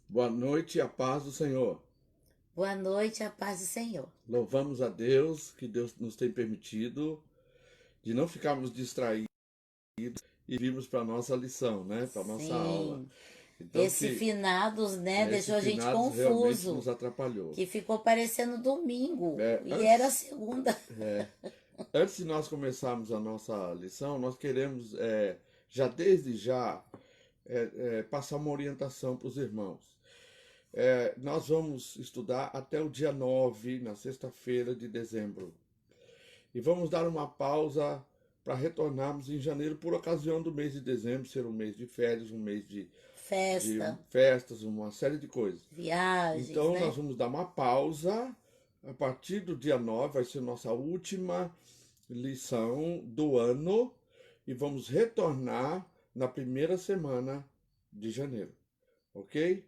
Boa noite e a paz do Senhor. Boa noite, a paz do Senhor. Louvamos a Deus que Deus nos tem permitido de não ficarmos distraídos e virmos para a nossa lição, né? Para a nossa aula. Sim, Então, esse finados, esse deixou a gente finados realmente confuso, nos atrapalhou. que ficou parecendo domingo É, e era antes, segunda. antes de nós começarmos a nossa lição, nós queremos já desde já passar uma orientação para os irmãos. Nós vamos estudar até o dia 9, na sexta-feira de dezembro. E vamos dar uma pausa para retornarmos em janeiro por ocasião do mês de dezembro ser um mês de férias, um mês de Festa, festas, uma série de coisas. viagens, Então nós né? vamos dar uma pausa. A partir do dia 9 vai ser nossa última lição do ano e vamos retornar na primeira semana de janeiro, ok?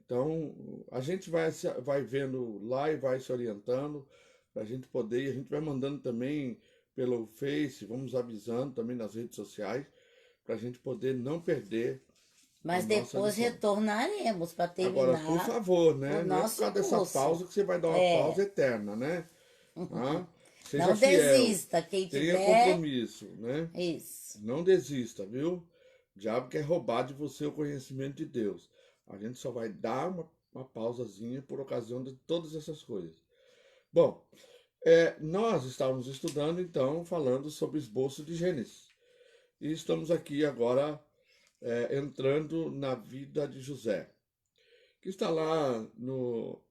Então a gente vai vendo lá e vai se orientando para a gente poder, e a gente vai mandando também pelo Face, vamos avisando também nas redes sociais, para a gente poder não perder a Mas nossa depois lição. retornaremos para Agora, por terminar favor, o né? Não é por nosso causa dessa curso. pausa que você vai dar uma É, pausa eterna, né? Ah, seja não fiel, desista, quem tenha tiver, compromisso, né? isso. Não desista, viu? O diabo quer roubar de você o conhecimento de Deus. A gente só vai dar uma pausazinha por ocasião de todas essas coisas. Bom, nós estávamos estudando, então, falando sobre o esboço de Gênesis. E estamos aqui agora entrando na vida de José, que está lá no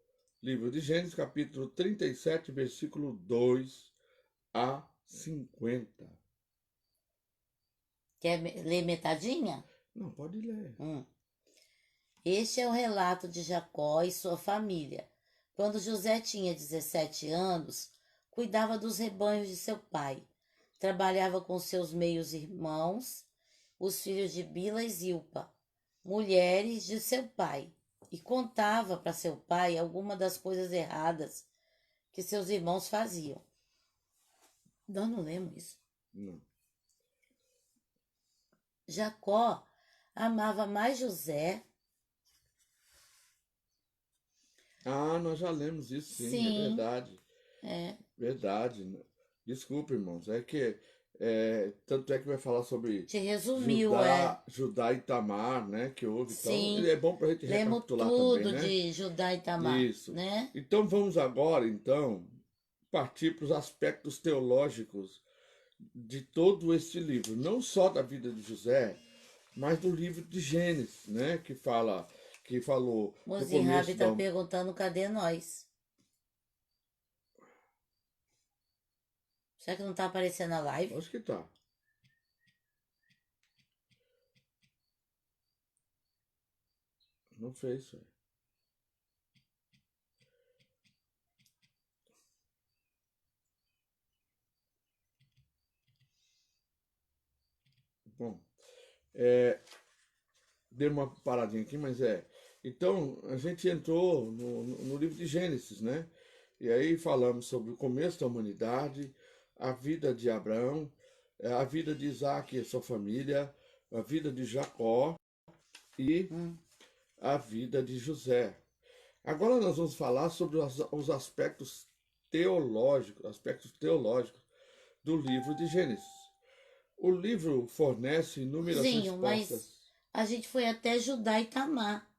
livro de Gênesis, capítulo 37, versículo 2 a 50. Quer ler metadinha? Não, pode ler. Hum. Este é o relato de Jacó e sua família. Quando José tinha 17 anos, cuidava dos rebanhos de seu pai. Trabalhava com seus meios irmãos, os filhos de Bila e Zilpa, mulheres de seu pai, e contava para seu pai algumas das coisas erradas que seus irmãos faziam. Nós não lemos isso. Não. Jacó amava mais José. Ah, nós já lemos isso, sim, é Sim, verdade. é. Verdade. Desculpa, irmãos. Tanto é que vai falar sobre Te resumiu, Judá e Tamar, né? Que houve. Então, Sim, é bom para a gente lemos recapitular também, tudo né? de Judá e Tamar, Isso. né? Então vamos agora, então, partir para os aspectos teológicos de todo este livro, não só da vida de José, mas do livro de Gênesis, né? Que falou no Mozinho Rabi começo tá da. perguntando cadê nós? Será que não tá aparecendo a live? Acho que tá. Não fez isso. Bom, é, dei uma paradinha aqui, mas é. Então, a gente entrou no livro de Gênesis, né? E aí falamos sobre o começo da humanidade, a vida de Abraão, a vida de Isaac e sua família, a vida de Jacó e Hum. a vida de José. Agora nós vamos falar sobre os aspectos teológicos do livro de Gênesis. O livro fornece inúmeras Mozinho, mas respostas. a gente foi até Judá e Tamar.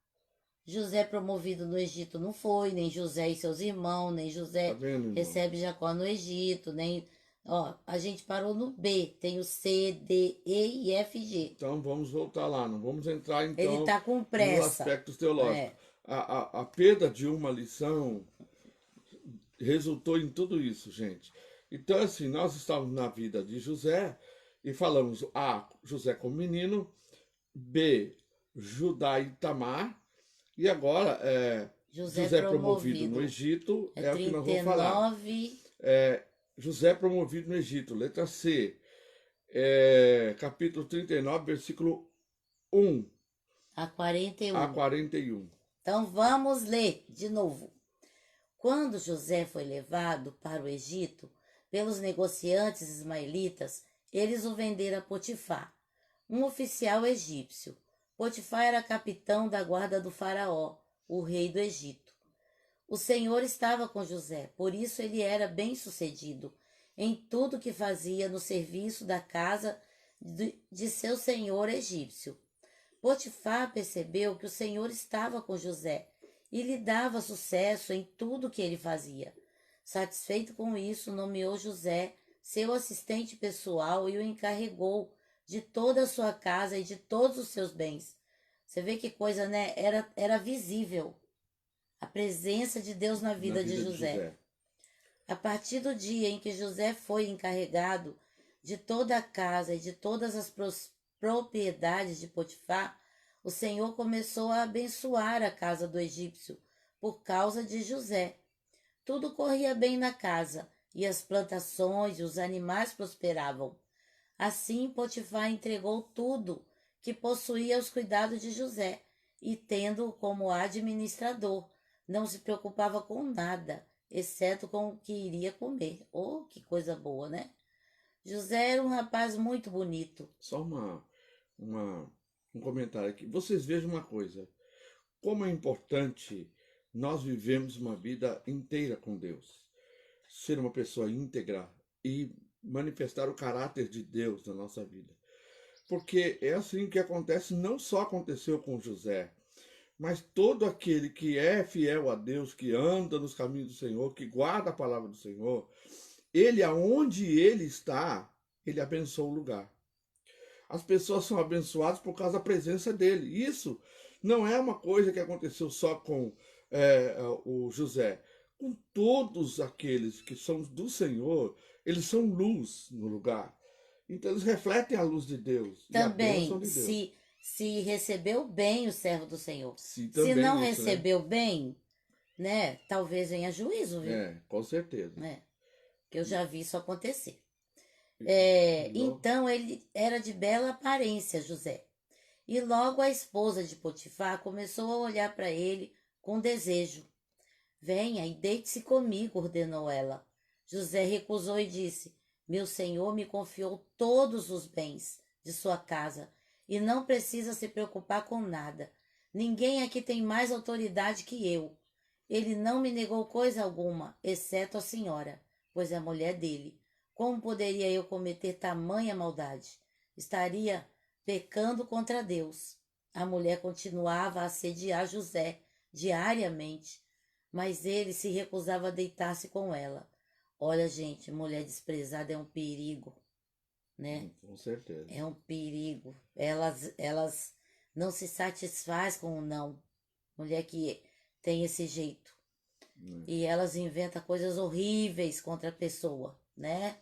José promovido no Egito não foi, nem José e seus irmãos, nem Tá José vendo, irmão? recebe Jacó no Egito, nem. Ó, a gente parou no B, tem o C, D, E e F, G. Então vamos voltar lá, não vamos entrar Ele então tá com nos pressa. aspectos teológicos. É. A perda de uma lição resultou em tudo isso, gente. Então, assim, nós estávamos na vida de José e falamos A, José como menino, B, Judá e Tamar, e agora José José promovido no promovido. Egito, É é o que nós trinta vamos e falar. nove José promovido no Egito, letra C, capítulo 39, versículo 1 a quarenta e a um. 41. Então vamos ler de novo. Quando José foi levado para o Egito pelos negociantes ismaelitas, eles o venderam a Potifar, um oficial egípcio. Potifar era capitão da guarda do faraó. o rei do Egito. O Senhor estava com José, por isso ele era bem-sucedido em tudo que fazia no serviço da casa de seu senhor egípcio. Potifar percebeu que o Senhor estava com José e lhe dava sucesso em tudo que ele fazia. Satisfeito com isso, nomeou José seu assistente pessoal e o encarregou de toda a sua casa e de todos os seus bens. Você vê que coisa, né? Era visível a presença de Deus na Na vida de vida de José. José. A partir do dia em que José foi encarregado de toda a casa e de todas as propriedades de Potifar, o Senhor começou a abençoar a casa do egípcio por causa de José. Tudo corria bem na casa, e as plantações e os animais prosperavam. Assim, Potifar entregou tudo que possuía aos cuidados de José, e tendo-o como administrador, não se preocupava com nada, exceto com o que iria comer. Oh, que coisa boa, né? José era um rapaz muito bonito. Só um comentário aqui. Vocês vejam uma coisa. Como é importante nós vivemos uma vida inteira com Deus. Ser uma pessoa íntegra e manifestar o caráter de Deus na nossa vida. Porque é assim que acontece, não só aconteceu com José, mas todo aquele que é fiel a Deus, que anda nos caminhos do Senhor, que guarda a palavra do Senhor, ele, aonde ele está, ele abençoa o lugar. As pessoas são abençoadas por causa da presença dele. Isso não é uma coisa que aconteceu só com o José. Com todos aqueles que são do Senhor, eles são luz no lugar. Então eles refletem a luz de Deus e a bênção Também, de Deus. se recebeu bem o servo do Senhor. Se Se não também isso, né? recebeu bem, né? Talvez venha juízo, viu? Com certeza. Né? Que eu já vi isso acontecer. Igual- Então ele era de bela aparência, José. E logo a esposa de Potifar começou a olhar para ele com desejo. Venha e deite-se comigo, ordenou ela. José recusou e disse: Meu senhor me confiou todos os bens de sua casa e não precisa se preocupar com nada. Ninguém aqui tem mais autoridade que eu. Ele não me negou coisa alguma, exceto a senhora, pois é mulher dele. Como poderia eu cometer tamanha maldade? Estaria pecando contra Deus. A mulher continuava a assediar José diariamente, mas ele se recusava a deitar-se com ela. Olha, gente, mulher desprezada é um perigo, né? Com certeza. É um perigo. Elas não se satisfaz com o não. Mulher que tem esse jeito. E elas inventam coisas horríveis contra a pessoa, né?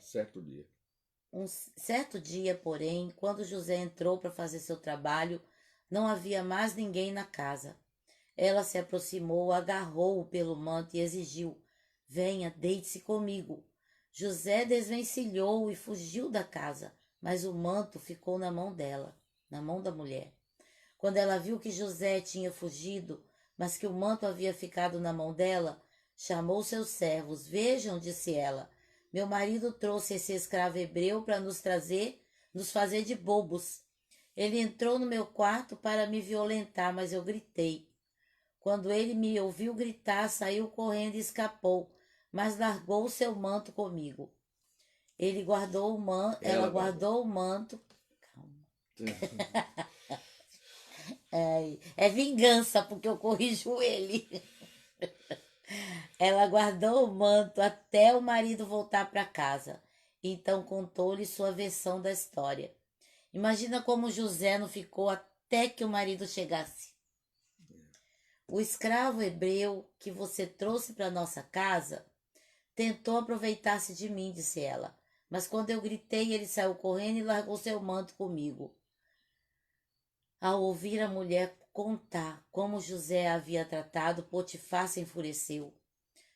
Certo dia. Um certo dia, porém, quando José entrou para fazer seu trabalho, não havia mais ninguém na casa. Ela se aproximou, agarrou-o pelo manto e exigiu: Venha, deite-se comigo. José desvencilhou e fugiu da casa, mas o manto ficou na mão dela, na mão da mulher. Quando ela viu que José tinha fugido, mas que o manto havia ficado na mão dela, chamou seus servos. Vejam, disse ela, meu marido trouxe esse escravo hebreu para nos fazer de bobos. Ele entrou no meu quarto para me violentar, mas eu gritei. Quando ele me ouviu gritar, saiu correndo e escapou, mas largou o seu manto comigo. Ela guardou o manto. Calma. É vingança, porque eu corrijo ele. Ela guardou o manto até o marido voltar para casa. Então contou-lhe sua versão da história. Imagina como José não ficou até que o marido chegasse. O escravo hebreu que você trouxe para nossa casa tentou aproveitar-se de mim, disse ela. Mas quando eu gritei, ele saiu correndo e largou seu manto comigo. Ao ouvir a mulher contar como José a havia tratado, Potifar se enfureceu.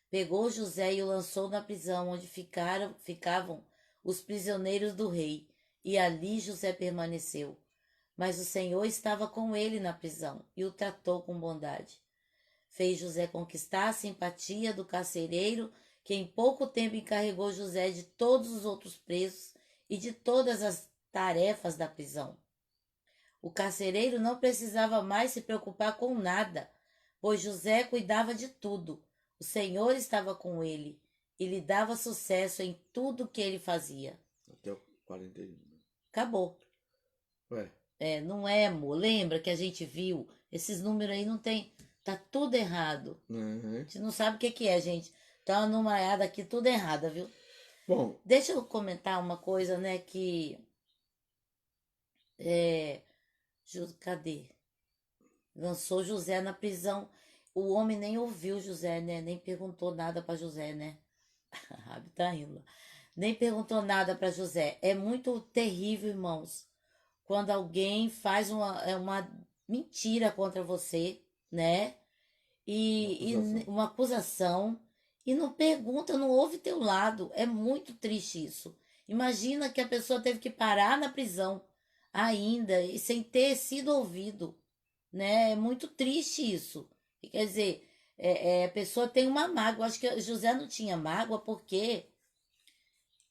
Pegou José e o lançou na prisão onde ficavam os prisioneiros do rei, e ali José permaneceu. Mas o Senhor estava com ele na prisão e o tratou com bondade. Fez José conquistar a simpatia do carcereiro, que em pouco tempo encarregou José de todos os outros presos e de todas as tarefas da prisão. O carcereiro não precisava mais se preocupar com nada, pois José cuidava de tudo. O Senhor estava com ele e lhe dava sucesso em tudo que ele fazia. Até o 41. Acabou. Ué, Não é, amor? Lembra que a gente viu? Esses números aí não tem. Tá tudo errado. A uhum. gente não sabe o que que é, gente. Tá uma numerada aqui tudo errada, viu? Bom, Deixa eu comentar uma coisa, né? Que. É, cadê? Lançou José na prisão. O homem nem ouviu José, né? Nem perguntou nada para José, né? A Rabi tá indo. Nem perguntou nada para José. É muito terrível, irmãos, quando alguém faz uma mentira contra você, né? uma E acusação. uma acusação e não pergunta, não ouve teu lado. É muito triste isso. Imagina que a pessoa teve que parar na prisão ainda e sem ter sido ouvido, né? É muito triste isso. E quer dizer, a pessoa tem uma mágoa. Acho que José não tinha mágoa porque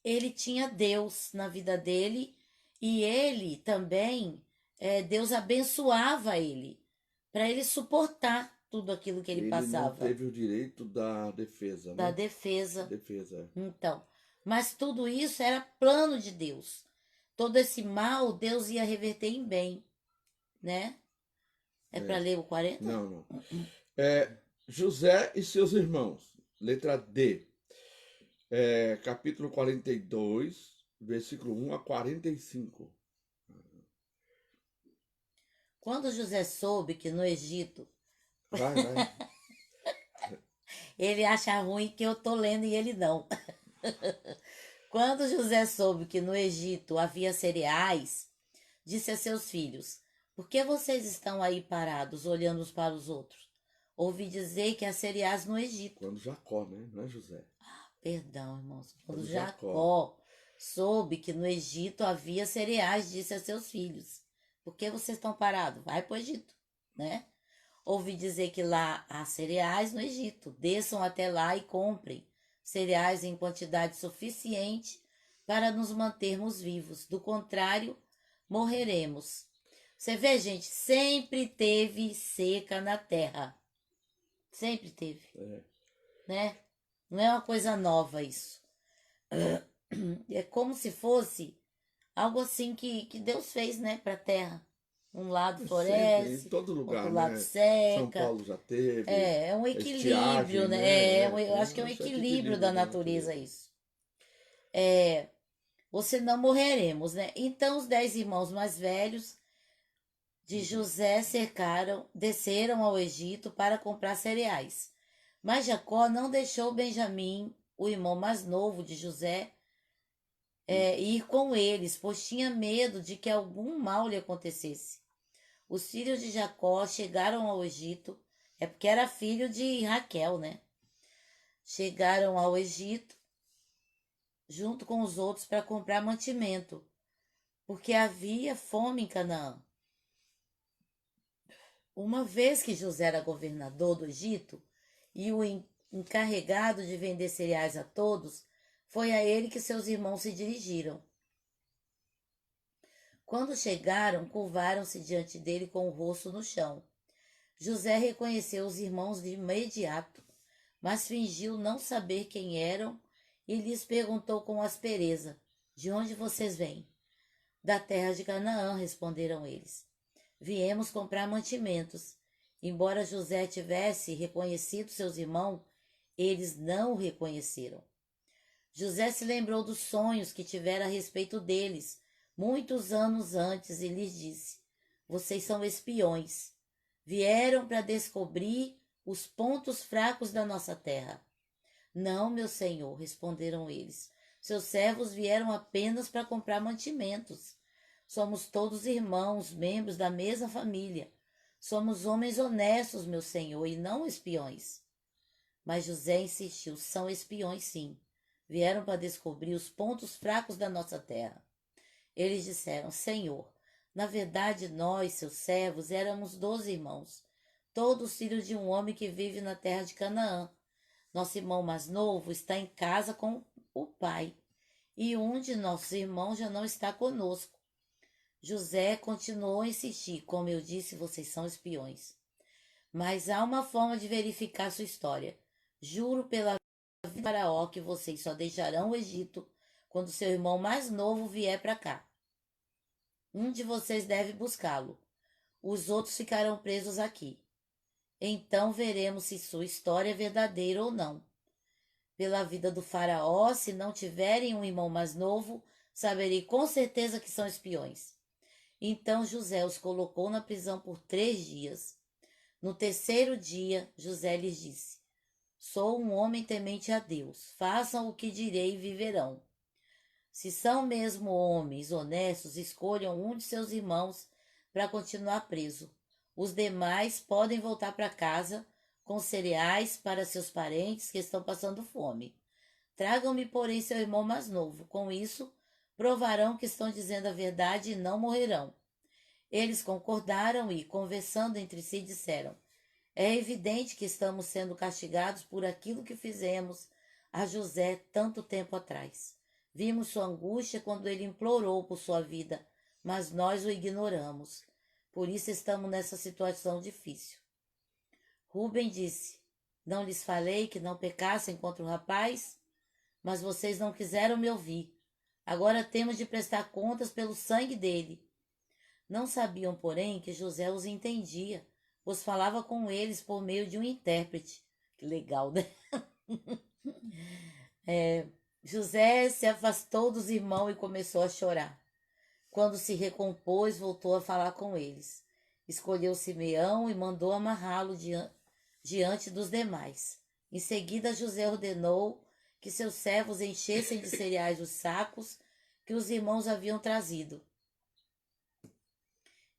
ele tinha Deus na vida dele e ele também, Deus abençoava ele para ele suportar tudo aquilo que ele Ele não passava, teve o direito da defesa, da né? defesa. Defesa. Então, mas tudo isso era plano de Deus. Todo esse mal Deus ia reverter em bem, né? É para É. ler o 40? Não, não. José e seus irmãos. Letra D. Capítulo 42, versículo 1 a 45. Quando José soube que no Egito, Vai, vai. ele acha ruim que eu tô lendo e ele não. Quando José soube que no Egito havia cereais, disse a seus filhos: Por que vocês estão aí parados, olhando uns para os outros? Ouvi dizer que há cereais no Egito. Quando Jacó, né? Não é José. Perdão, irmãos. Quando Quando Jacó. Jacó soube que no Egito havia cereais, disse a seus filhos: Por que vocês estão parados? Vai para o Egito, né? Ouvi dizer que lá há cereais no Egito. Desçam até lá e comprem cereais em quantidade suficiente para nos mantermos vivos. Do contrário, morreremos. Você vê, gente, sempre teve seca na terra. Sempre teve, É. né? Não é uma coisa nova isso. É como se fosse algo assim que Deus fez, né, para a terra. Um lado Sempre, em floresce, todo outro lugar, lado né? São seca. Paulo já teve É um equilíbrio, estiagem, né? né? Eu acho que é um Esse equilíbrio equilíbrio da da natureza natureza. isso. É, você não morreremos, né? Então os 10 irmãos mais velhos de Uhum. José desceram ao Egito para comprar cereais. Mas Jacó não deixou Benjamim, o irmão mais novo de José, ir com eles, pois tinha medo de que algum mal lhe acontecesse. Os filhos de Jacó chegaram ao Egito, é porque era filho de Raquel, né? Chegaram ao Egito junto com os outros para comprar mantimento, porque havia fome em Canaã. Uma vez que José era governador do Egito e o encarregado de vender cereais a todos, foi a ele que seus irmãos se dirigiram. Quando chegaram, curvaram-se diante dele com o rosto no chão. José reconheceu os irmãos de imediato, mas fingiu não saber quem eram e lhes perguntou com aspereza: De onde vocês vêm? Da terra de Canaã, responderam eles. Viemos comprar mantimentos. Embora José tivesse reconhecido seus irmãos, eles não o reconheceram. José se lembrou dos sonhos que tivera a respeito deles muitos anos antes e lhes disse: Vocês são espiões. Vieram para descobrir os pontos fracos da nossa terra. Não, meu senhor, responderam eles. Seus servos vieram apenas para comprar mantimentos. Somos todos irmãos, membros da mesma família. Somos homens honestos, meu senhor, e não espiões. Mas José insistiu: são espiões, sim. Vieram para descobrir os pontos fracos da nossa terra. Eles disseram: Senhor, na verdade nós, seus servos, éramos 12 irmãos, todos filhos de um homem que vive na terra de Canaã. Nosso irmão mais novo está em casa com o pai, e um de nossos irmãos já não está conosco. José continuou a insistir: como eu disse, vocês são espiões. Mas há uma forma de verificar sua história. Juro pela vida de Faraó que vocês só deixarão o Egito quando seu irmão mais novo vier para cá. Um de vocês deve buscá-lo. Os outros ficarão presos aqui. Então veremos se sua história é verdadeira ou não. Pela vida do Faraó, se não tiverem um irmão mais novo, saberei com certeza que são espiões. Então José os colocou na prisão por 3 dias. No terceiro dia, José lhes disse: Sou um homem temente a Deus. Façam o que direi e viverão. Se são mesmo homens honestos, escolham um de seus irmãos para continuar preso. Os demais podem voltar para casa com cereais para seus parentes que estão passando fome. Tragam-me, porém, seu irmão mais novo. Com isso, provarão que estão dizendo a verdade e não morrerão. Eles concordaram e, conversando entre si, disseram: É evidente que estamos sendo castigados por aquilo que fizemos a José tanto tempo atrás. Vimos sua angústia quando ele implorou por sua vida, mas nós o ignoramos. Por isso estamos nessa situação difícil. Rúben disse: Não lhes falei que não pecassem contra o rapaz? Mas vocês não quiseram me ouvir. Agora temos de prestar contas pelo sangue dele. Não sabiam, porém, que José os entendia, pois falava com eles por meio de um intérprete. Que legal, né? José se afastou dos irmãos e começou a chorar. Quando se recompôs, voltou a falar com eles. Escolheu Simeão e mandou amarrá-lo diante dos demais. Em seguida, José ordenou que seus servos enchessem de cereais os sacos que os irmãos haviam trazido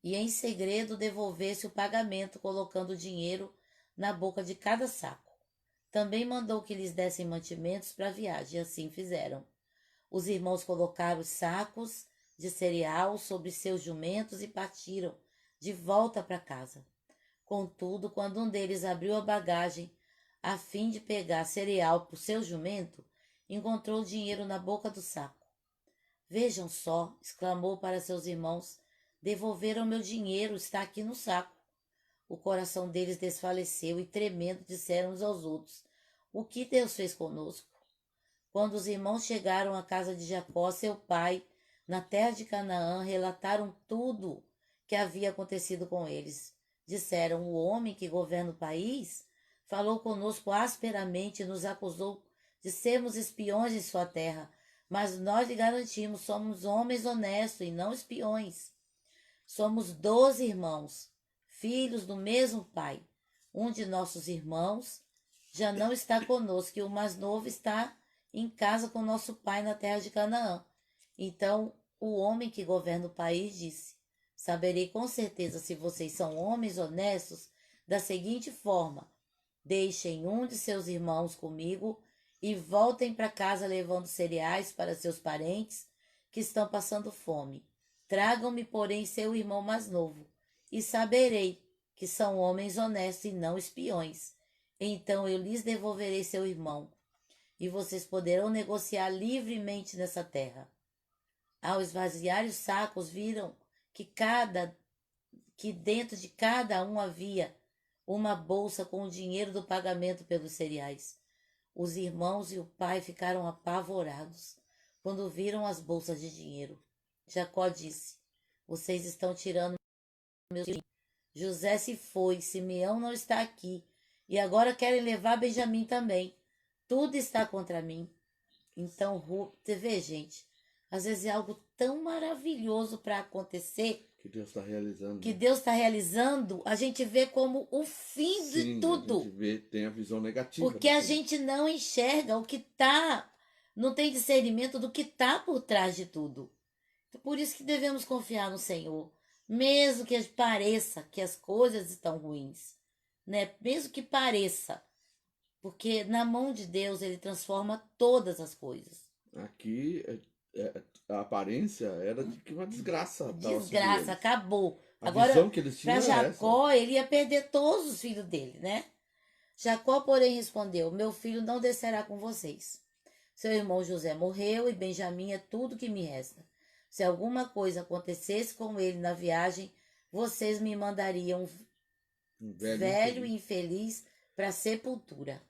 e em segredo devolvesse o pagamento, colocando o dinheiro na boca de cada saco. Também mandou que lhes dessem mantimentos para a viagem, e assim fizeram. Os irmãos colocaram os sacos de cereal sobre seus jumentos e partiram de volta para casa. Contudo, quando um deles abriu a bagagem a fim de pegar cereal para o seu jumento, encontrou o dinheiro na boca do saco. Vejam só, exclamou para seus irmãos, devolveram meu dinheiro, está aqui no saco. O coração deles desfaleceu e, tremendo, disseram uns aos outros: O que Deus fez conosco? Quando os irmãos chegaram à casa de Jacó, seu pai, na terra de Canaã, relataram tudo que havia acontecido com eles. Disseram: O homem que governa o país falou conosco asperamente e nos acusou de sermos espiões em sua terra. Mas nós lhe garantimos: somos homens honestos e não espiões. Somos 12 irmãos, filhos do mesmo pai. Um de nossos irmãos já não está conosco e o mais novo está em casa com nosso pai na terra de Canaã. Então o homem que governa o país disse: Saberei com certeza se vocês são homens honestos da seguinte forma: deixem um de seus irmãos comigo e voltem para casa levando cereais para seus parentes que estão passando fome. Tragam-me, porém, seu irmão mais novo, e saberei que são homens honestos e não espiões. Então eu lhes devolverei seu irmão, e vocês poderão negociar livremente nessa terra. Ao esvaziar os sacos, viram que dentro de cada um havia uma bolsa com o dinheiro do pagamento pelos cereais. Os irmãos e o pai ficaram apavorados quando viram as bolsas de dinheiro. Jacó disse: Vocês estão tirando meus filhos. José se foi, Simeão não está aqui, e agora querem levar Benjamim também. Tudo está contra mim. Então, você vê, gente, às vezes é algo tão maravilhoso para acontecer, Que Deus está realizando. que Deus está realizando, a gente vê como o fim de Sim, tudo. a gente vê, tem a visão negativa. Porque a gente não enxerga o que está, não tem discernimento do que está por trás de tudo. Por isso que devemos confiar no Senhor, mesmo que pareça que as coisas estão ruins, né? Mesmo que pareça, porque na mão de Deus ele transforma todas as coisas. Aqui a aparência era de que uma desgraça estava sobre Desgraça, eles. acabou. A Agora, visão que eles tinham para era essa. Jacó, ele ia perder todos os filhos dele, né? Jacó, porém, respondeu: Meu filho não descerá com vocês. Seu irmão José morreu e Benjamim é tudo que me resta. Se alguma coisa acontecesse com ele na viagem, vocês me mandariam Um velho velho infeliz. e infeliz para a sepultura.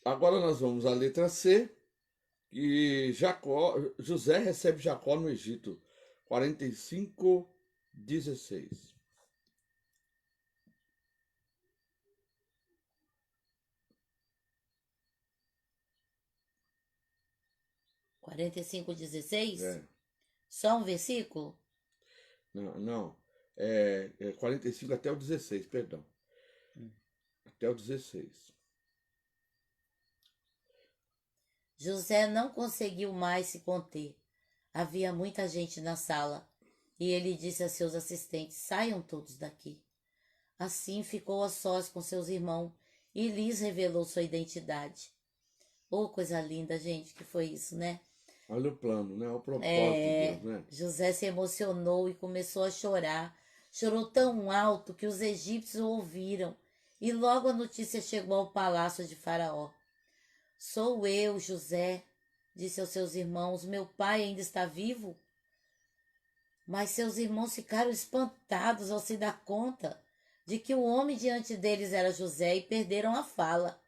Agora nós vamos à letra C, que José recebe Jacó no Egito, 45:16. 45:16? É, Só um versículo? não, 45 até o 16, perdão. Até o 16. José não conseguiu mais se conter. Havia muita gente na sala e ele disse a seus assistentes: saiam todos daqui. Assim ficou a sós com seus irmãos e lhes revelou sua identidade. Oh, coisa linda, gente, que foi isso, né? Olha o plano, né? O propósito de Deus, né? José se emocionou e começou a chorar. Chorou tão alto que os egípcios o ouviram. E logo a notícia chegou ao palácio de Faraó. Sou eu, José, disse aos seus irmãos. Meu pai ainda está vivo? Mas seus irmãos ficaram espantados ao se dar conta de que o homem diante deles era José e perderam a fala.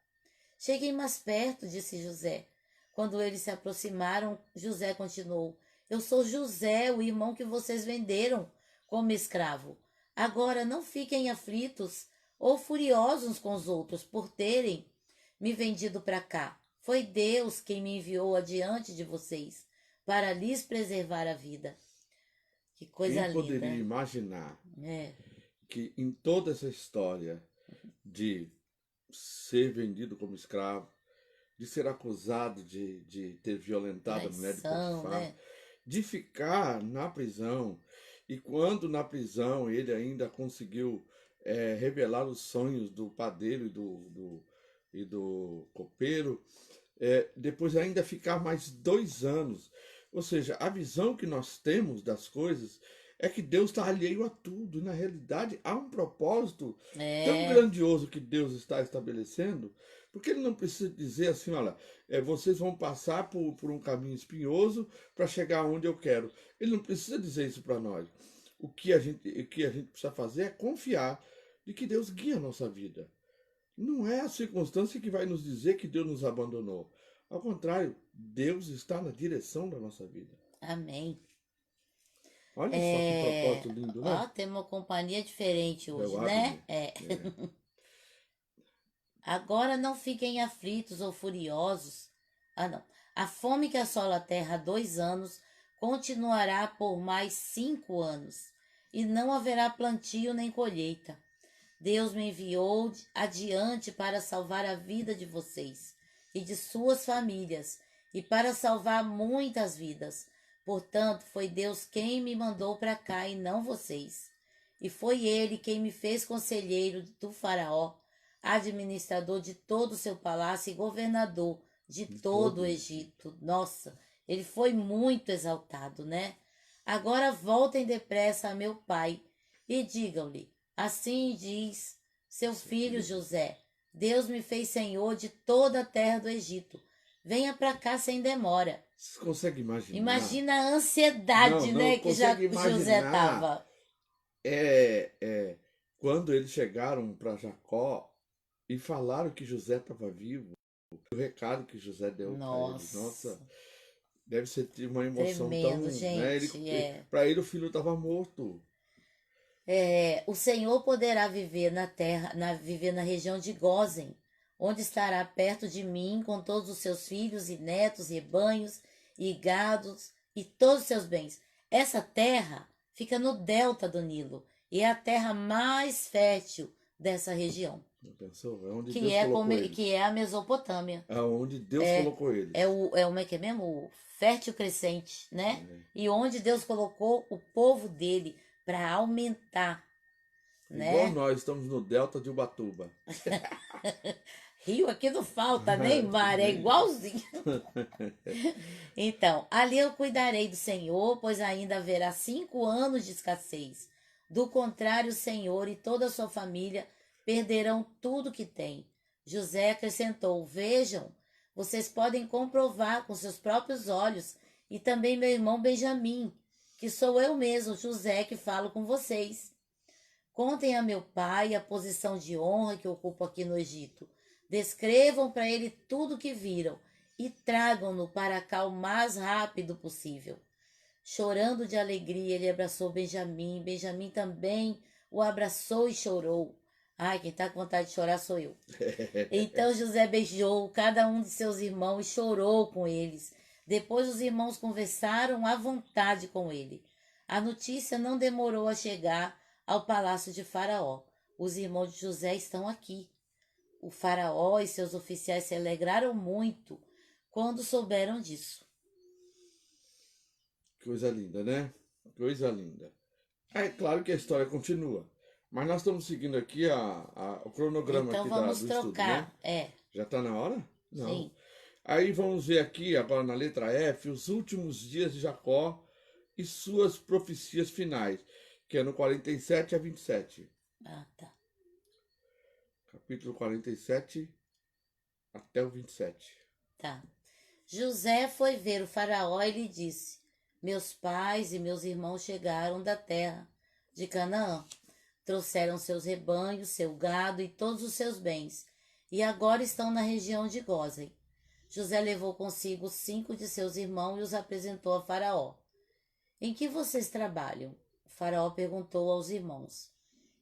Cheguem mais perto, disse José. Quando eles se aproximaram, José continuou: eu sou José, o irmão que vocês venderam como escravo. Agora não fiquem aflitos ou furiosos uns com os outros por terem me vendido para cá. Foi Deus quem me enviou adiante de vocês para lhes preservar a vida. Que coisa Quem poderia linda. imaginar É, que em toda essa história de ser vendido como escravo, de ser acusado de ter violentado a mulher de traição, Potifar, né? de ficar na prisão, e quando na prisão ele ainda conseguiu revelar os sonhos do padeiro e do copeiro, depois ainda ficar mais 2 anos. Ou seja, a visão que nós temos das coisas é que Deus está alheio a tudo. E na realidade há um propósito tão É, grandioso que Deus está estabelecendo, porque ele não precisa dizer assim, olha, vocês vão passar por um caminho espinhoso para chegar onde eu quero. Ele não precisa dizer isso para nós. O que a gente precisa fazer é confiar de que Deus guia a nossa vida. Não é a circunstância que vai nos dizer que Deus nos abandonou. Ao contrário, Deus está na direção da nossa vida. amém. Olha só que propósito lindo, né? Ó, tem uma companhia diferente É o hoje, né? Abner. É. Agora não fiquem aflitos ou furiosos. Ah, não. A fome que assola a terra há 2 anos continuará por mais 5 anos, e não haverá plantio nem colheita. Deus me enviou adiante para salvar a vida de vocês e de suas famílias, e para salvar muitas vidas. Portanto, foi Deus quem me mandou para cá e não vocês. E foi ele quem me fez conselheiro do Faraó, administrador de todo o seu palácio e governador de De todo o todo isso. Egito. Nossa, ele foi muito exaltado, né? Agora voltem depressa a meu pai e digam-lhe: assim diz seu filho José: Deus me fez senhor de toda a terra do Egito. Venha para cá sem demora. Você consegue imaginar? Imagina a ansiedade, Não né, que já consegue José imaginar tava. quando eles chegaram para Jacó e falaram que José estava vivo, o recado que José deu para eles. Nossa, Nossa, deve ser uma emoção tão, tremendo, né? gente. Para ele o filho estava morto. O Senhor poderá viver na terra, viver na região de Gósen, onde estará perto de mim com todos os seus filhos e netos, rebanhos e gados e todos os seus bens. Essa terra fica no delta do Nilo e é a terra mais fértil dessa região, Não pensou? É onde que Deus é, colocou eles. que é a Mesopotâmia. É onde Deus colocou eles. Como é que é mesmo? O fértil crescente, né? É. E onde Deus colocou o povo dele para aumentar, Igual né? nós estamos no delta de Ubatuba. Rio aqui não falta, nem mar, é igualzinho. Então, ali eu cuidarei do Senhor, pois ainda haverá 5 anos de escassez. Do contrário, o Senhor e toda a sua família perderão tudo que têm. José acrescentou: vejam, vocês podem comprovar com seus próprios olhos e também meu irmão Benjamim, que sou eu mesmo, José, que falo com vocês. Contem a meu pai a posição de honra que ocupo aqui no Egito. Descrevam para ele tudo o que viram e tragam-no para cá o mais rápido possível. Chorando de alegria, ele abraçou Benjamim. Benjamim também o abraçou e chorou. Ai, quem está com vontade de chorar sou eu. Então José beijou cada um de seus irmãos e chorou com eles. Depois os irmãos conversaram à vontade com ele. A notícia não demorou a chegar ao palácio de Faraó. Os irmãos de José estão aqui. O Faraó e seus oficiais se alegraram muito quando souberam disso. Coisa linda, né? Coisa linda. É claro que a história continua. Mas nós estamos seguindo aqui o cronograma Então aqui vamos do estudo, né? trocar. É, Já está na hora? Não. sim. Aí vamos ver aqui, agora na letra F, os últimos dias de Jacó e suas profecias finais, que é no 47 a 27. Ah, tá. Capítulo 47 até o 27. Tá. José foi ver o faraó e lhe disse: Meus pais e meus irmãos chegaram da terra de Canaã. Trouxeram seus rebanhos, seu gado e todos os seus bens, e agora estão na região de Gósen. José levou consigo 5 de seus irmãos e os apresentou a Faraó. Em que vocês trabalham? O Faraó perguntou aos irmãos.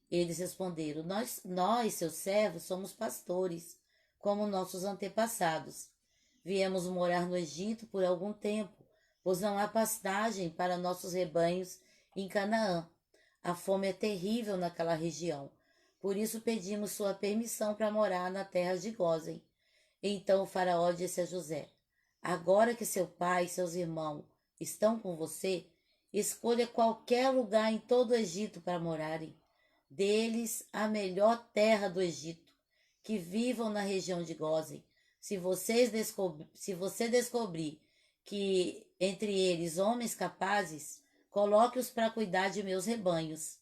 Eles responderam: Nós, seus servos, somos pastores, como nossos antepassados. Viemos morar no Egito por algum tempo, pois não há pastagem para nossos rebanhos em Canaã. A fome é terrível naquela região. Por isso pedimos sua permissão para morar na terra de Gósen. Então o faraó disse a José: Agora que seu pai e seus irmãos estão com você, escolha qualquer lugar em todo o Egito para morarem. Deles a melhor terra do Egito, que vivam na região de Gósen. Se você descobrir que entre eles homens capazes, coloque-os para cuidar de meus rebanhos.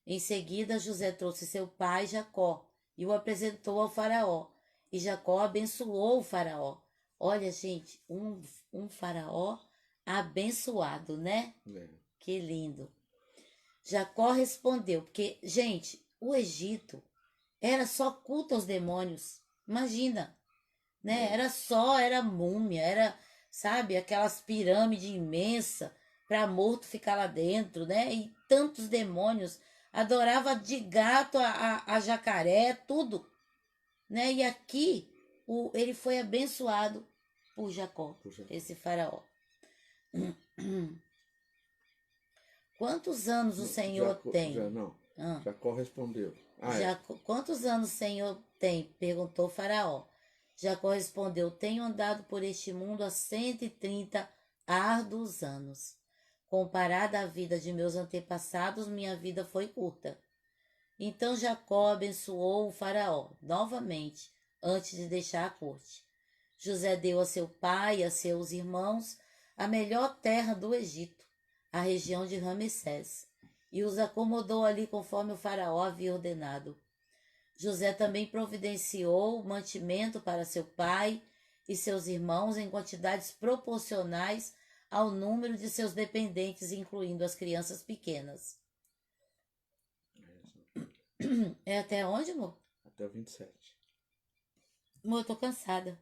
Em seguida, José trouxe seu pai Jacó e o apresentou ao faraó. E Jacó abençoou o faraó. Olha, gente, um faraó abençoado, né? É. Que lindo. Jacó respondeu, porque, gente, o Egito era só culto aos demônios. Imagina, né? Era múmia, era, sabe, aquelas pirâmides imensas para morto ficar lá dentro, né? E tantos demônios. Adorava de gato a jacaré, tudo, né? E aqui ele foi abençoado por Jacó, Puxa. esse faraó. Quantos anos o Senhor tem? Não. Ah. Jacó respondeu. Quantos anos o Senhor tem? Perguntou Faraó. Jacó respondeu: Tenho andado por este mundo há 130 árduos anos. Comparada à vida de meus antepassados, minha vida foi curta. Então Jacó abençoou o Faraó novamente, antes de deixar a corte. José deu a seu pai e a seus irmãos a melhor terra do Egito, a região de Ramessés, e os acomodou ali conforme o faraó havia ordenado. José também providenciou mantimento para seu pai e seus irmãos em quantidades proporcionais ao número de seus dependentes, incluindo as crianças pequenas. É até onde, amor? Até o 27. Amor, eu tô cansada.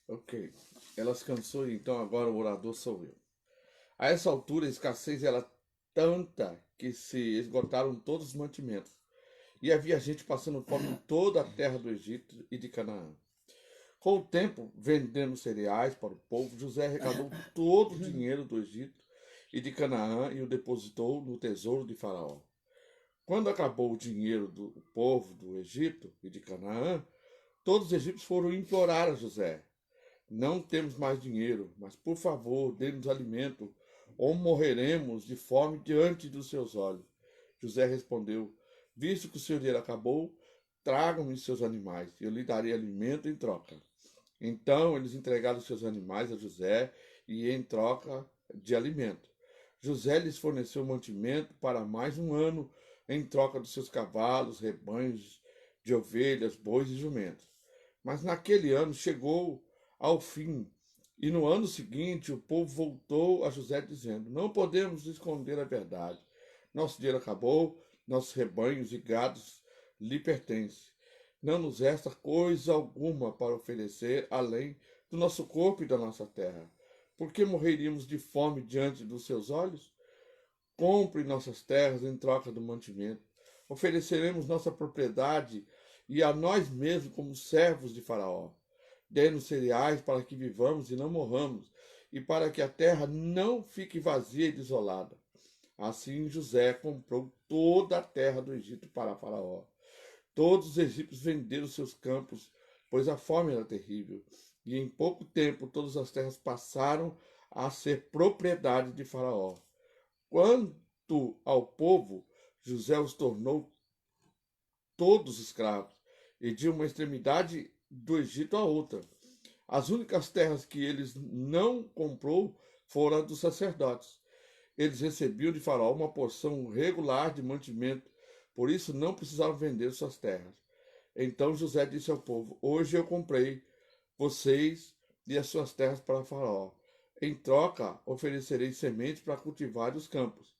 Ok. Ela se cansou e então agora o orador sou eu. A essa altura a escassez era tanta que se esgotaram todos os mantimentos. E havia gente passando fome em toda a terra do Egito e de Canaã. Com o tempo, vendendo cereais para o povo, José arrecadou todo o dinheiro do Egito e de Canaã e o depositou no tesouro de Faraó. Quando acabou o dinheiro do povo do Egito e de Canaã, todos os egípcios foram implorar a José: Não temos mais dinheiro, mas por favor, dê-nos alimento, ou morreremos de fome diante dos seus olhos. José respondeu: Visto que o seu dinheiro acabou, tragam-me seus animais, e eu lhe darei alimento em troca. Então eles entregaram seus animais a José, e em troca de alimento. José lhes forneceu mantimento para mais um ano, em troca dos seus cavalos, rebanhos de ovelhas, bois e jumentos. Mas naquele ano chegou ao fim, E no ano seguinte, o povo voltou a José dizendo: Não podemos esconder a verdade. Nosso dinheiro acabou, nossos rebanhos e gados lhe pertencem. Não nos resta coisa alguma para oferecer além do nosso corpo e da nossa terra. Por que morreríamos de fome diante dos seus olhos? Compre nossas terras em troca do mantimento. Ofereceremos nossa propriedade e a nós mesmos como servos de Faraó. Dê-nos cereais para que vivamos e não morramos, e para que a terra não fique vazia e desolada. Assim José comprou toda a terra do Egito para Faraó. Todos os egípcios venderam seus campos, pois a fome era terrível. E em pouco tempo todas as terras passaram a ser propriedade de Faraó. Quanto ao povo, José os tornou todos escravos, e de uma extremidade do Egito à outra. As únicas terras que eles não comprou foram as dos sacerdotes. Eles recebiam de Faraó uma porção regular de mantimento, por isso não precisavam vender suas terras. Então José disse ao povo: Hoje eu comprei vocês e as suas terras para Faraó. Em troca, oferecerei semente para cultivar os campos.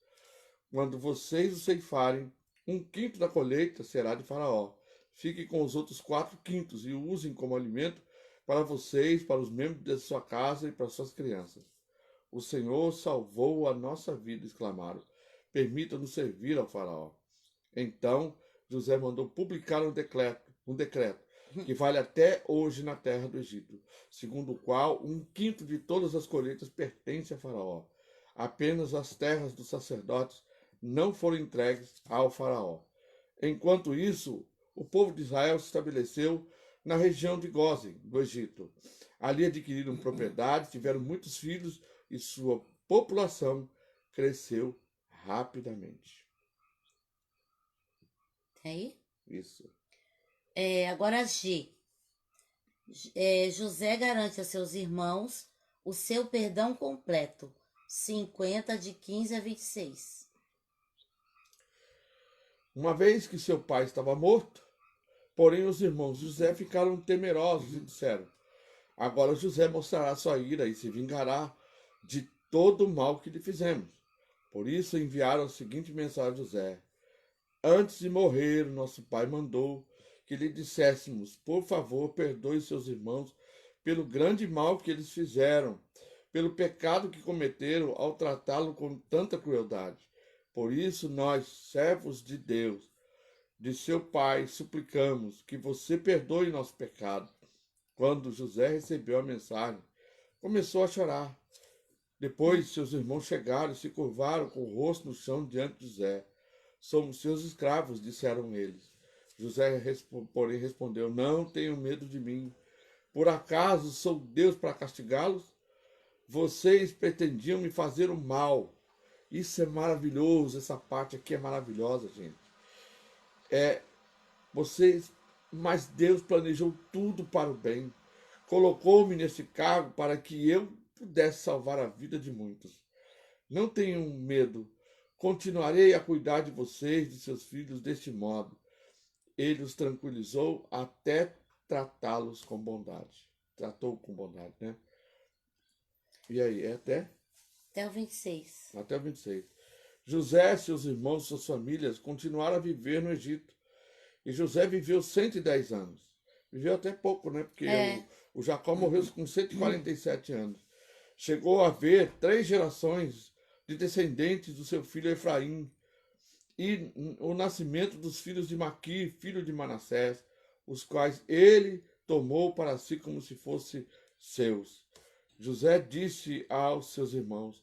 Quando vocês o ceifarem, 1/5 da colheita será de Faraó. Fiquem com os outros 4/5 e o usem como alimento para vocês, para os membros de sua casa e para suas crianças. O Senhor salvou a nossa vida, exclamaram. Permita-nos servir ao Faraó. Então José mandou publicar um decreto que vale até hoje na terra do Egito, segundo o qual 1/5 de todas as colheitas pertence a Faraó. Apenas as terras dos sacerdotes não foram entregues ao Faraó. Enquanto isso, o povo de Israel se estabeleceu na região de Gósen, do Egito. Ali adquiriram propriedades, tiveram muitos filhos e sua população cresceu rapidamente. Tem aí? Isso. Agora G. José garante a seus irmãos o seu perdão completo. 50 de 15 a 26. Uma vez que seu pai estava morto, porém os irmãos de José ficaram temerosos e disseram: Agora José mostrará sua ira e se vingará de todo o mal que lhe fizemos. Por isso enviaram a seguinte mensagem a José: Antes de morrer, nosso pai mandou que lhe disséssemos: Por favor, perdoe seus irmãos pelo grande mal que eles fizeram, pelo pecado que cometeram ao tratá-lo com tanta crueldade. Por isso, nós, servos de Deus, de seu pai, suplicamos que você perdoe nosso pecado. Quando José recebeu a mensagem, começou a chorar. Depois, seus irmãos chegaram e se curvaram com o rosto no chão diante de José. Somos seus escravos, disseram eles. José, porém, respondeu: Não tenham medo de mim. Por acaso sou Deus para castigá-los? Vocês pretendiam me fazer o mal. Isso é maravilhoso, essa parte aqui é maravilhosa, gente. Vocês, mas Deus planejou tudo para o bem. Colocou-me nesse cargo para que eu pudesse salvar a vida de muitos. Não tenham medo. Continuarei a cuidar de vocês, de seus filhos, deste modo. Ele os tranquilizou até tratá-los com bondade. Tratou com bondade, né? E aí, Até o 26. até o 26. José, seus irmãos, suas famílias continuaram a viver no Egito. E José viveu 110 anos. Viveu até pouco, né? Porque o Jacó morreu com 147 anos. Chegou a haver 3 gerações de descendentes do seu filho Efraim, e o nascimento dos filhos de Maquir, filho de Manassés, os quais ele tomou para si como se fossem seus. José disse aos seus irmãos: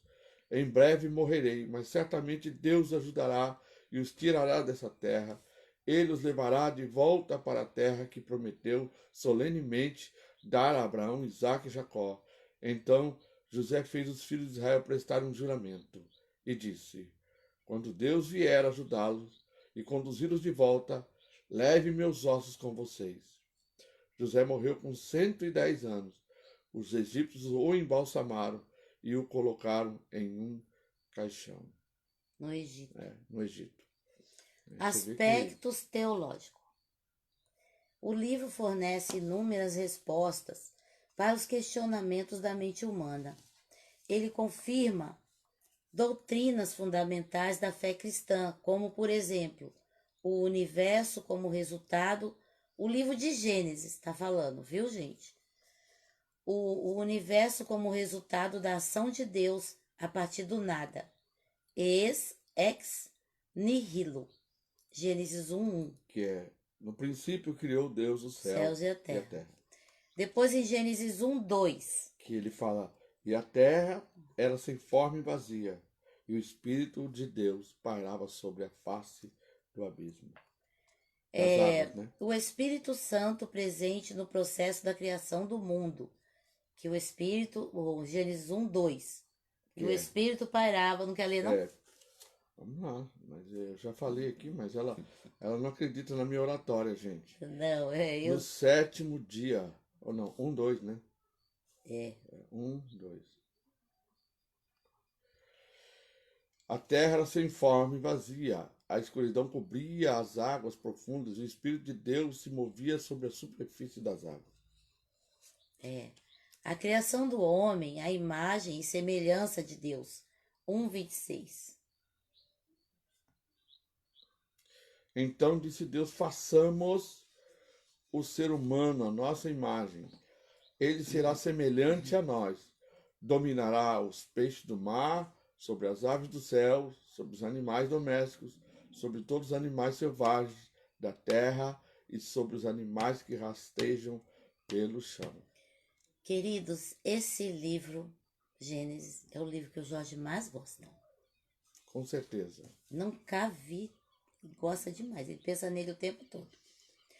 Em breve morrerei, mas certamente Deus ajudará e os tirará dessa terra. Ele os levará de volta para a terra que prometeu solenemente dar a Abraão, Isaque e Jacó. Então José fez os filhos de Israel prestarem um juramento e disse: Quando Deus vier ajudá-los e conduzi-los de volta, leve meus ossos com vocês. José morreu com 110 anos. Os egípcios o embalsamaram e o colocaram em um caixão. No Egito. No Egito. Aspectos teológicos. O livro fornece inúmeras respostas para os questionamentos da mente humana. Ele confirma doutrinas fundamentais da fé cristã, como, por exemplo, o universo como resultado. O livro de Gênesis está falando, viu, gente? O universo como resultado da ação de Deus a partir do nada. Ex nihilo. Gênesis 1:1. Que é, no princípio criou Deus o céu Céus e a e a terra. terra. Depois em Gênesis 1:2. Que ele fala, e a terra era sem forma e vazia, e o Espírito de Deus pairava sobre a face do abismo. Das águas, né? O Espírito Santo presente no processo da criação do mundo. Que o Espírito, o Gênesis 1:2. E o Espírito pairava, não quer ler, não? Vamos lá, mas eu já falei aqui, mas ela não acredita na minha oratória, gente. Não, No sétimo dia, ou não, 1:2, né? É. 1:2. A terra era sem forma e vazia, a escuridão cobria as águas profundas, e o Espírito de Deus se movia sobre a superfície das águas. A criação do homem, a imagem e semelhança de Deus. 1:26. Então disse Deus, façamos o ser humano, a nossa imagem. Ele será semelhante a nós. Dominará os peixes do mar, sobre as aves do céu, sobre os animais domésticos, sobre todos os animais selvagens da terra e sobre os animais que rastejam pelo chão. Queridos, esse livro, Gênesis, é o livro que o Jorge mais gosta. Com certeza. Nunca vi, gosta demais, ele pensa nele o tempo todo.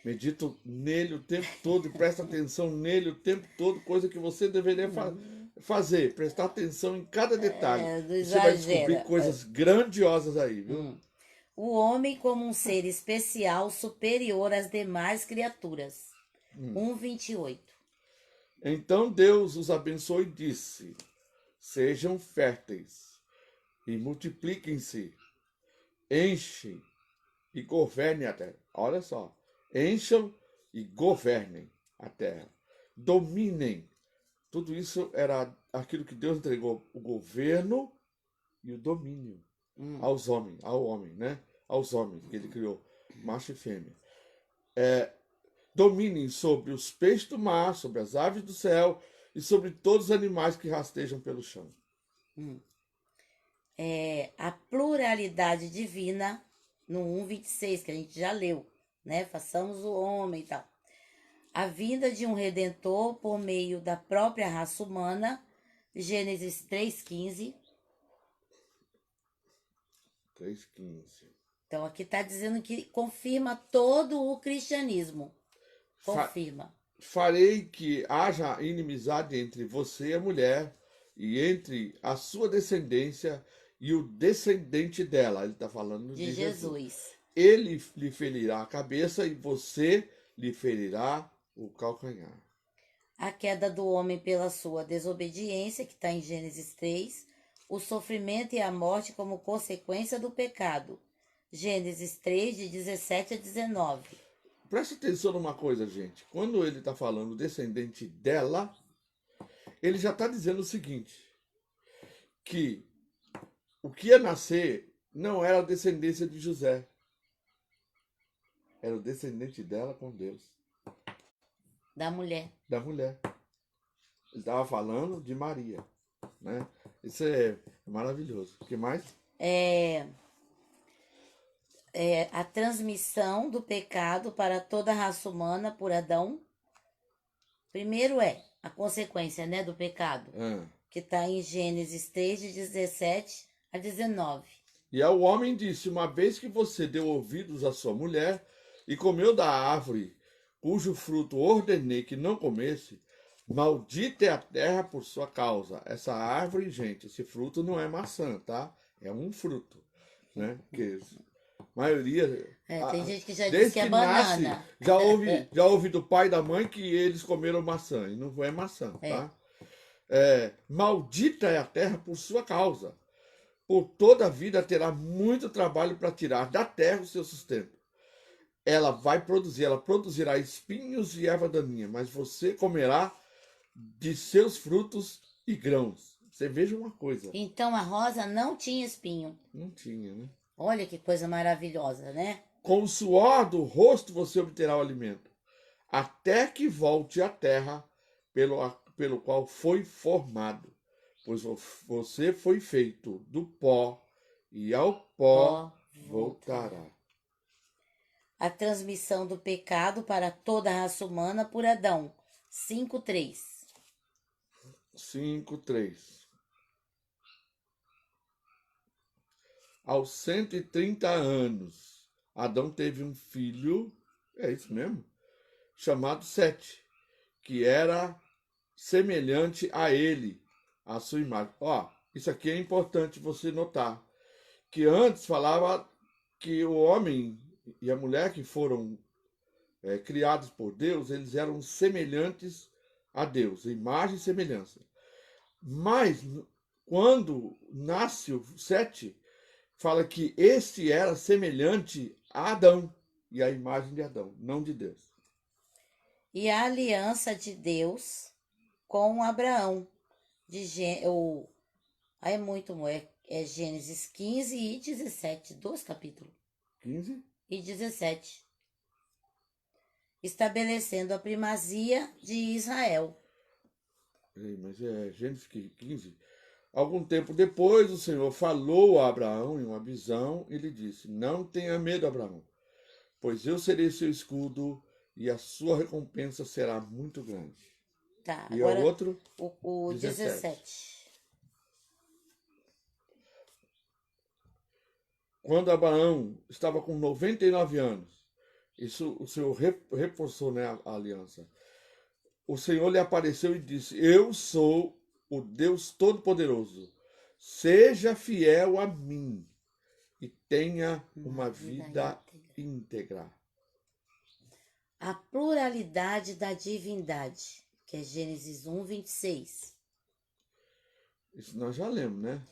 Medito nele o tempo todo e presta atenção nele o tempo todo, coisa que você deveria fazer, prestar atenção em cada detalhe. Você vai descobrir coisas grandiosas aí, viu? O homem como um ser especial, superior às demais criaturas. 1:28. Então Deus os abençoou e disse, sejam férteis e multipliquem-se, enchem e governem a terra. Olha só. Encham e governem a terra. Dominem. Tudo isso era aquilo que Deus entregou, o governo e o domínio aos homens, ao homem, né? Aos homens que ele criou, macho e fêmea. Dominem sobre os peixes do mar, sobre as aves do céu e sobre todos os animais que rastejam pelo chão. A pluralidade divina no 1:26, que a gente já leu. Né? Façamos o homem e tal. A vinda de um redentor por meio da própria raça humana, Gênesis 3:15. 3:15. Então aqui está dizendo que confirma todo o cristianismo. Confirma. Farei que haja inimizade entre você e a mulher, e entre a sua descendência e o descendente dela. Ele está falando de Jesus. Ele lhe ferirá a cabeça e você lhe ferirá o calcanhar. A queda do homem pela sua desobediência, que está em Gênesis 3. O sofrimento e a morte como consequência do pecado. Gênesis 3, de 17 a 19. Preste atenção numa coisa, gente. Quando ele está falando descendente dela, ele já está dizendo o seguinte, que o que ia nascer não era a descendência de José. Era o descendente dela com Deus. Da mulher. Da mulher. Ele estava falando de Maria, né? Isso é maravilhoso. O que mais? A transmissão do pecado para toda a raça humana por Adão. Primeiro a consequência, né, do pecado. Que está em Gênesis 3, de 17 a 19. E ao homem disse, uma vez que você deu ouvidos à sua mulher e comeu da árvore cujo fruto ordenei que não comesse, maldita é a terra por sua causa. Essa árvore, gente, esse fruto não é maçã, tá? É um fruto, né? Que a maioria... tem gente que já diz que é banana. Nasce, já ouvi do pai e da mãe que eles comeram maçã, e não é maçã, tá? Maldita é a terra por sua causa. Por toda a vida terá muito trabalho para tirar da terra o seu sustento. Ela produzirá espinhos e erva daninha, mas você comerá de seus frutos e grãos. Você veja uma coisa, Então a rosa não tinha espinho. não tinha, né? Olha que coisa maravilhosa, né? Com o suor do rosto você obterá o alimento, até que volte à terra pelo qual foi formado, pois você foi feito do pó, e ao pó Pó voltará. voltará. A transmissão do pecado para toda a raça humana por Adão. 5:3. 5:3. Aos 130 anos, Adão teve um filho, é isso mesmo, chamado Sete, que era semelhante a ele, a sua imagem. Ó, isso aqui é importante você notar, que antes falava que o homem e a mulher que foram criados por Deus, eles eram semelhantes a Deus, imagem e semelhança. Mas quando nasce o Sete, fala que este era semelhante a Adão e a imagem de Adão, não de Deus. E a aliança de Deus com Abraão. É muito bom. É Gênesis 15 e 17. 2 capítulos. 15? E 17. Estabelecendo a primazia de Israel. Mas é Gênesis 15. Algum tempo depois, o Senhor falou a Abraão em uma visão e lhe disse: Não tenha medo, Abraão, pois eu serei seu escudo e a sua recompensa será muito grande. Tá, E ao agora outro, o 17. 17. Quando Abraão estava com 99 anos, isso o Senhor reforçou, né, a aliança. O Senhor lhe apareceu e disse: Eu sou o Deus Todo-Poderoso. Seja fiel a mim e tenha uma vida íntegra. A pluralidade da divindade, que é Gênesis 1, 26. Isso nós já lemos, né?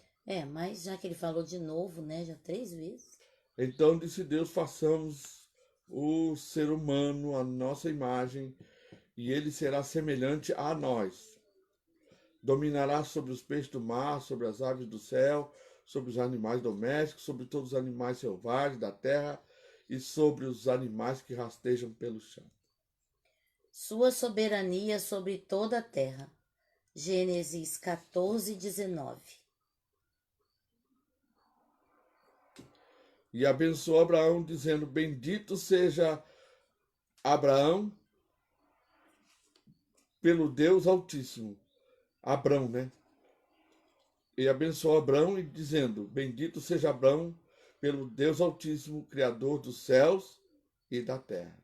Mas já que ele falou de novo, né, já 3 vezes. Então disse Deus: façamos o ser humano à nossa imagem, e ele será semelhante a nós. Dominará sobre os peixes do mar, sobre as aves do céu, sobre os animais domésticos, sobre todos os animais selvagens da terra e sobre os animais que rastejam pelo chão. Sua soberania sobre toda a terra. Gênesis 14, 19. E abençoou Abraão, dizendo: Bendito seja Abraão pelo Deus Altíssimo. Abrão, né? E abençoou Abrão, e dizendo: Bendito seja Abrão pelo Deus Altíssimo, Criador dos céus e da terra.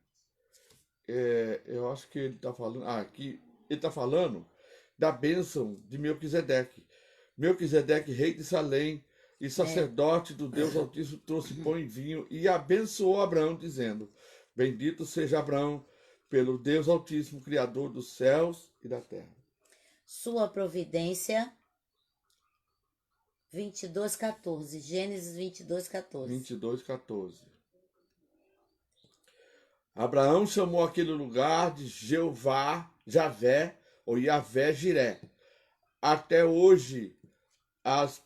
Eu acho que ele está falando. Aqui ele está falando da bênção de Melquisedeque. Melquisedeque, rei de Salém e sacerdote do Deus Altíssimo, trouxe pão e vinho e abençoou Abraão, dizendo: Bendito seja Abraão pelo Deus Altíssimo, Criador dos céus e da terra. Sua providência, 22:14. Gênesis 22:14. 22:14. Abraão chamou aquele lugar de Jeová, Javé, ou Yavé Jiré. Até hoje, as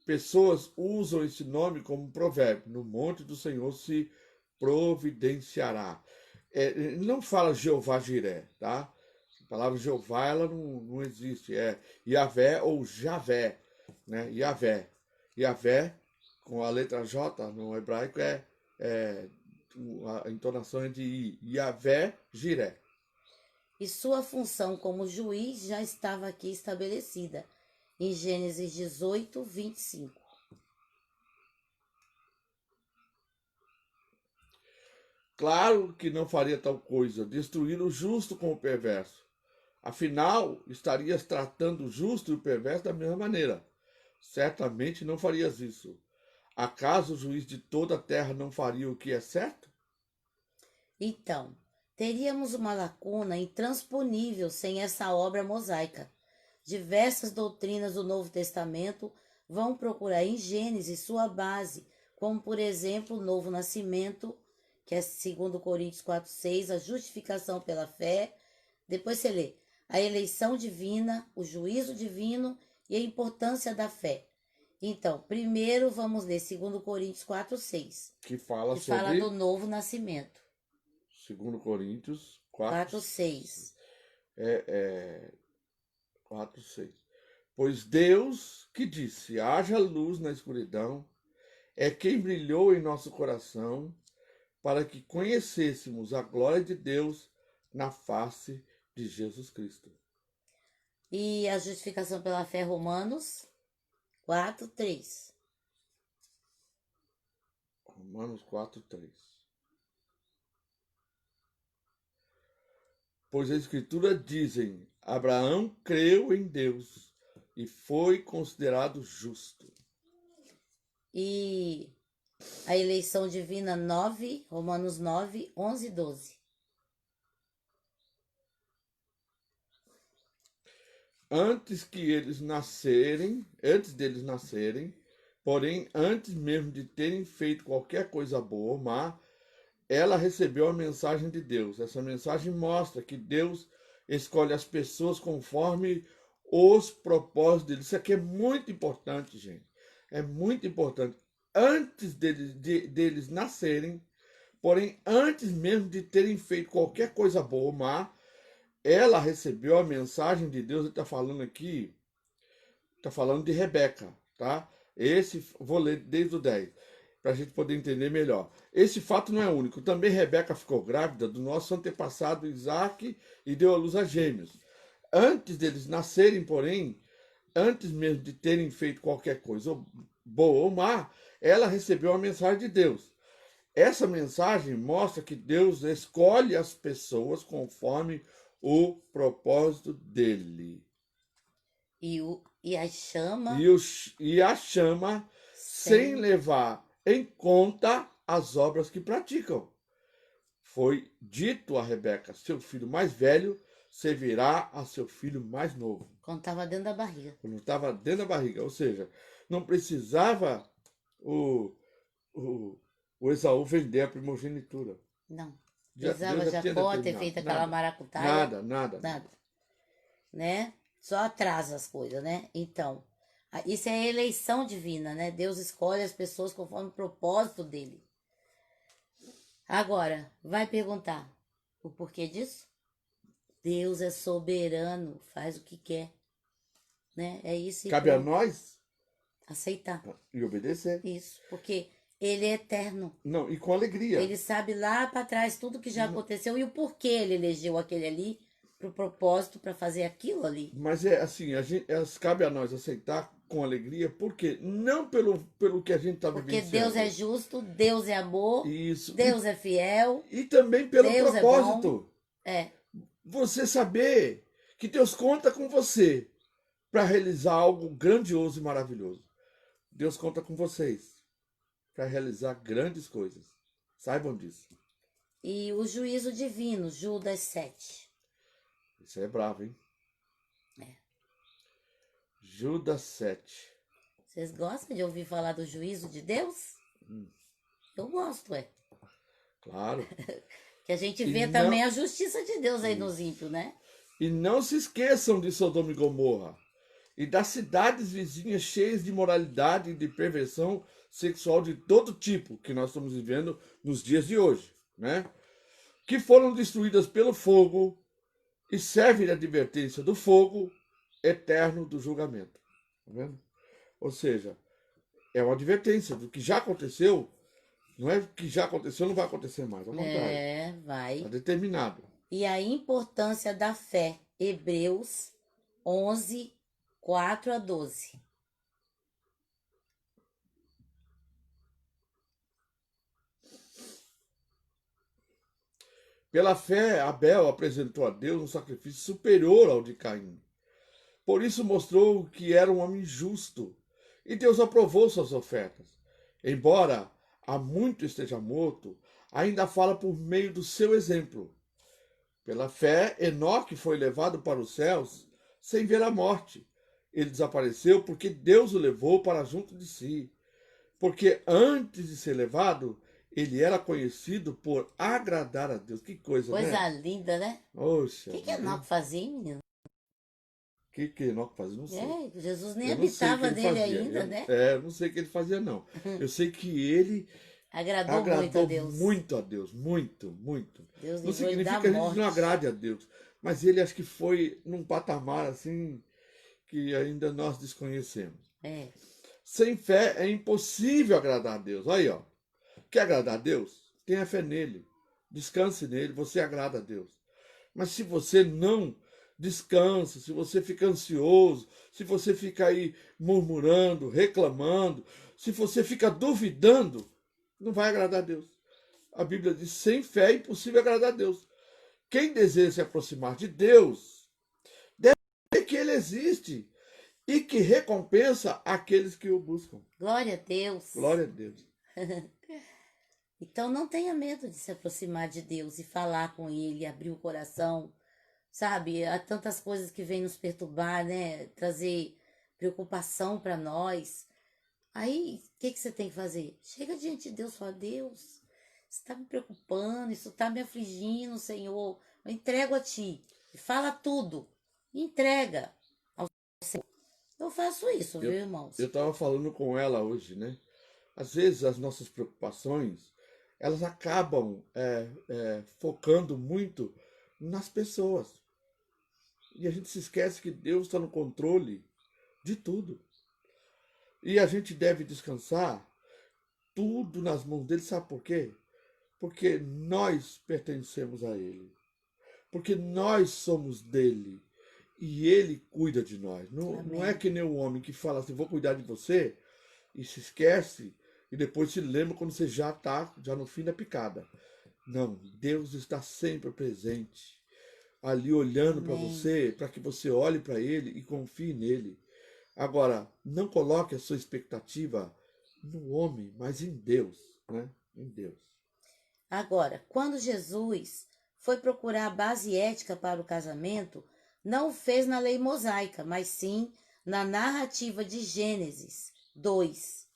pessoas usam esse nome como provérbio. No monte do Senhor se providenciará. Não fala Jeová Jiré, tá? A palavra Jeová, ela não existe. É Yavé ou Javé, né? Yavé. Yavé, com a letra J no hebraico, a entonação é de I. Yavé Jiré. E sua função como juiz já estava aqui estabelecida, em Gênesis 18, 25. Claro que não faria tal coisa, destruir o justo com o perverso. Afinal, estarias tratando o justo e o perverso da mesma maneira. Certamente não farias isso. Acaso o juiz de toda a terra não faria o que é certo? Então, teríamos uma lacuna intransponível sem essa obra mosaica. Diversas doutrinas do Novo Testamento vão procurar em Gênesis sua base, como por exemplo o novo nascimento, que é 2 Coríntios 4:6, a justificação pela fé. Depois você lê. a eleição divina, o juízo divino e a importância da fé. Então, primeiro vamos ler 2 Coríntios 4:6, Que fala que fala do sobre novo nascimento. 2 Coríntios 4, 4:6. 4, 6. Pois Deus que disse, haja luz na escuridão, é quem brilhou em nosso coração para que conhecêssemos a glória de Deus na face de Jesus Cristo. E a justificação pela fé, Romanos 4:3. Romanos 4, 3. Pois a Escritura dizem, Abraão creu em Deus e foi considerado justo. E a eleição divina 9, Romanos 9, 11 e 12. Antes deles nascerem, porém antes mesmo de terem feito qualquer coisa boa ou má, ela recebeu a mensagem de Deus. Essa mensagem mostra que Deus escolhe as pessoas conforme os propósitos dele. Isso aqui é muito importante, gente. É muito importante. Antes deles nascerem, porém antes mesmo de terem feito qualquer coisa boa ou má, ela recebeu a mensagem de Deus. Ele está falando aqui, está falando de Rebeca, tá? Vou ler desde o 10, para a gente poder entender melhor. Esse fato não é único. Também Rebeca ficou grávida do nosso antepassado Isaque e deu à luz a gêmeos. Antes deles nascerem, porém, antes mesmo de terem feito qualquer coisa boa ou má, ela recebeu a mensagem de Deus. Essa mensagem mostra que Deus escolhe as pessoas conforme o propósito dele. E a chama E a chama sem levar em conta as obras que praticam. Foi dito a Rebeca, seu filho mais velho servirá a seu filho mais novo. quando estava dentro da barriga. Quando estava dentro da barriga. Ou seja, não precisava o Esaú vender a primogenitura. Não. Deus Precisava já tinha Jacó ter determinado. feito aquela maracutaia. Nada. Né? Só atrasa as coisas, né? Então, isso é a eleição divina, né? Deus escolhe as pessoas conforme o propósito dele. Agora, vai perguntar o porquê disso? Deus é soberano, faz o que quer, né? É isso. Cabe a nós aceitar e obedecer. isso, porque ele é eterno. Não, e com alegria. Ele sabe lá para trás tudo que já aconteceu e o porquê ele elegeu aquele ali pro propósito para fazer aquilo ali. Mas é assim, cabe a nós aceitar com alegria, porque não pelo que a gente está vivenciando. Porque Deus é justo, Deus é amor, Isso. Deus é fiel. E também pelo Deus propósito. É. Você saber que Deus conta com você para realizar algo grandioso e maravilhoso. Deus conta com vocês para realizar grandes coisas. Saibam disso. E o juízo divino, Judas 7. Isso é bravo, hein? É. Judas 7. Vocês gostam de ouvir falar do juízo de Deus? Eu gosto, Claro. Que a gente vê também a justiça de Deus aí nos ímpios, né? E não se esqueçam de Sodoma e Gomorra e das cidades vizinhas cheias de imoralidade e de perversão sexual de todo tipo que nós estamos vivendo nos dias de hoje, né? Que foram destruídas pelo fogo e servem de advertência do fogo eterno do julgamento. Tá vendo? Ou seja, é uma advertência do que já aconteceu. Não é que já aconteceu, não vai acontecer mais. Ao contrário. Vai. Está determinado. E a importância da fé. Hebreus 11, 4 a 12. Pela fé, Abel apresentou a Deus um sacrifício superior ao de Caim. Por isso mostrou que era um homem justo. E Deus aprovou suas ofertas. Embora há muito esteja morto, ainda fala por meio do seu exemplo. Pela fé, Enoque foi levado para os céus sem ver a morte. Ele desapareceu porque Deus o levou para junto de si. Porque antes de ser levado, ele era conhecido por agradar a Deus. Que coisa, né? Coisa linda, né? Oxa. O que Enoque fazia, hein, menino? Que Enoque fazia? Não sei. Jesus nem Eu não sei o que habitava ele nele fazia. ainda, né? Eu não sei o que ele fazia, não. Eu sei que ele Agradou muito a agradou Deus. muito a Deus, muito, muito. Deus Não livrou ele da significa que a gente não morte. agrade a Deus, mas ele acho que foi num patamar assim que ainda nós desconhecemos. É, Sem fé é impossível agradar a Deus. Aí, ó. Quer agradar a Deus? Tenha fé nele. Descanse nele, você agrada a Deus. Mas se você não descansa, se você fica ansioso, se você fica aí murmurando, reclamando, se você fica duvidando, não vai agradar a Deus. A Bíblia diz: sem fé é impossível agradar a Deus. Quem deseja se aproximar de Deus, deve saber que ele existe e que recompensa aqueles que o buscam. glória a Deus. Glória a Deus. Então não tenha medo de se aproximar de Deus e falar com Ele, abrir o coração, sabe? Há tantas coisas que vêm nos perturbar, né? Trazer preocupação para nós. Aí, o que você tem que fazer? Chega diante de Deus e fala: Deus, isso está me preocupando, isso está me afligindo, Senhor. Eu entrego a Ti. E fala tudo. Entrega. Eu faço isso, viu, Eu irmãos? estava falando com ela hoje, né? Às vezes as nossas preocupações, elas acabam focando muito nas pessoas. E a gente se esquece que Deus está no controle de tudo. E a gente deve descansar tudo nas mãos dele, sabe por quê? Porque nós pertencemos a ele. Porque nós somos dele. E ele cuida de nós. Não é Amém. que nem o homem que fala assim: vou cuidar de você, e se esquece, e depois se lembra quando você já está já no fim da picada. Não, Deus está sempre presente, ali olhando para Amém. você, para que você olhe para ele e confie nele. Agora, não coloque a sua expectativa no homem, mas em Deus, né? Em Deus. Agora, quando Jesus foi procurar a base ética para o casamento, não o fez na lei mosaica, mas sim na narrativa de Gênesis 2.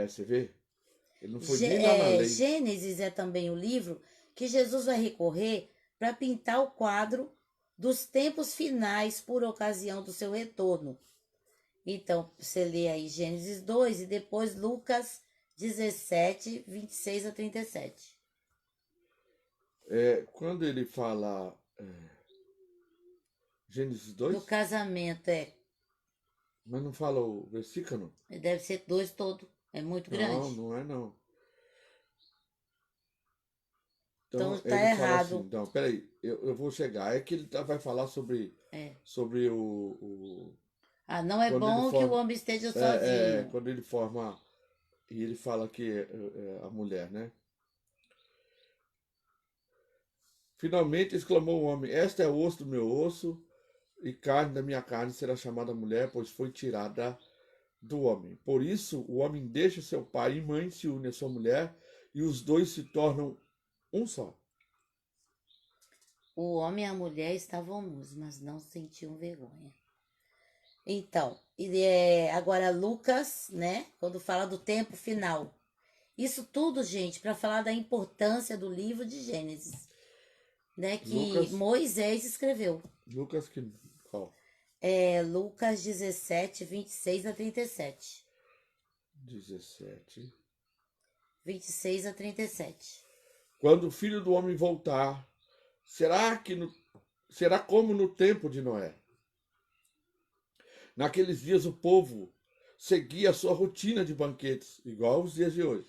Você vê? Ele não foi nem lá na lei. Gênesis é também o livro que Jesus vai recorrer para pintar o quadro dos tempos finais por ocasião do seu retorno. Então, você lê aí Gênesis 2 e depois Lucas 17, 26 a 37. Quando ele fala Gênesis Do 2, casamento, mas não fala o versículo? deve ser 2 todo. É muito Não, grande. não é não. Então Então está ele fala assim, errado. não, peraí, eu vou chegar. É que ele vai falar É. sobre o Ah, não é quando ele bom que o forma, homem esteja sozinho. quando ele forma, e ele fala que a mulher, né? Finalmente exclamou o homem: esta é o osso do meu osso e carne da minha carne será chamada mulher, pois foi tirada do homem. Por isso o homem deixa seu pai e mãe, se une à sua mulher e os dois se tornam um só. O homem e a mulher estavam nus, mas não sentiam vergonha. Então, agora Lucas, né? Quando fala do tempo final. Isso tudo, gente, para falar da importância do livro de Gênesis, né? Que Lucas, Moisés escreveu. Lucas que qual? Lucas 17, 26 a 37. 17. 26 a 37. Quando o filho do homem voltar, será que será como no tempo de Noé? Naqueles dias o povo seguia a sua rotina de banquetes, igual aos dias de hoje,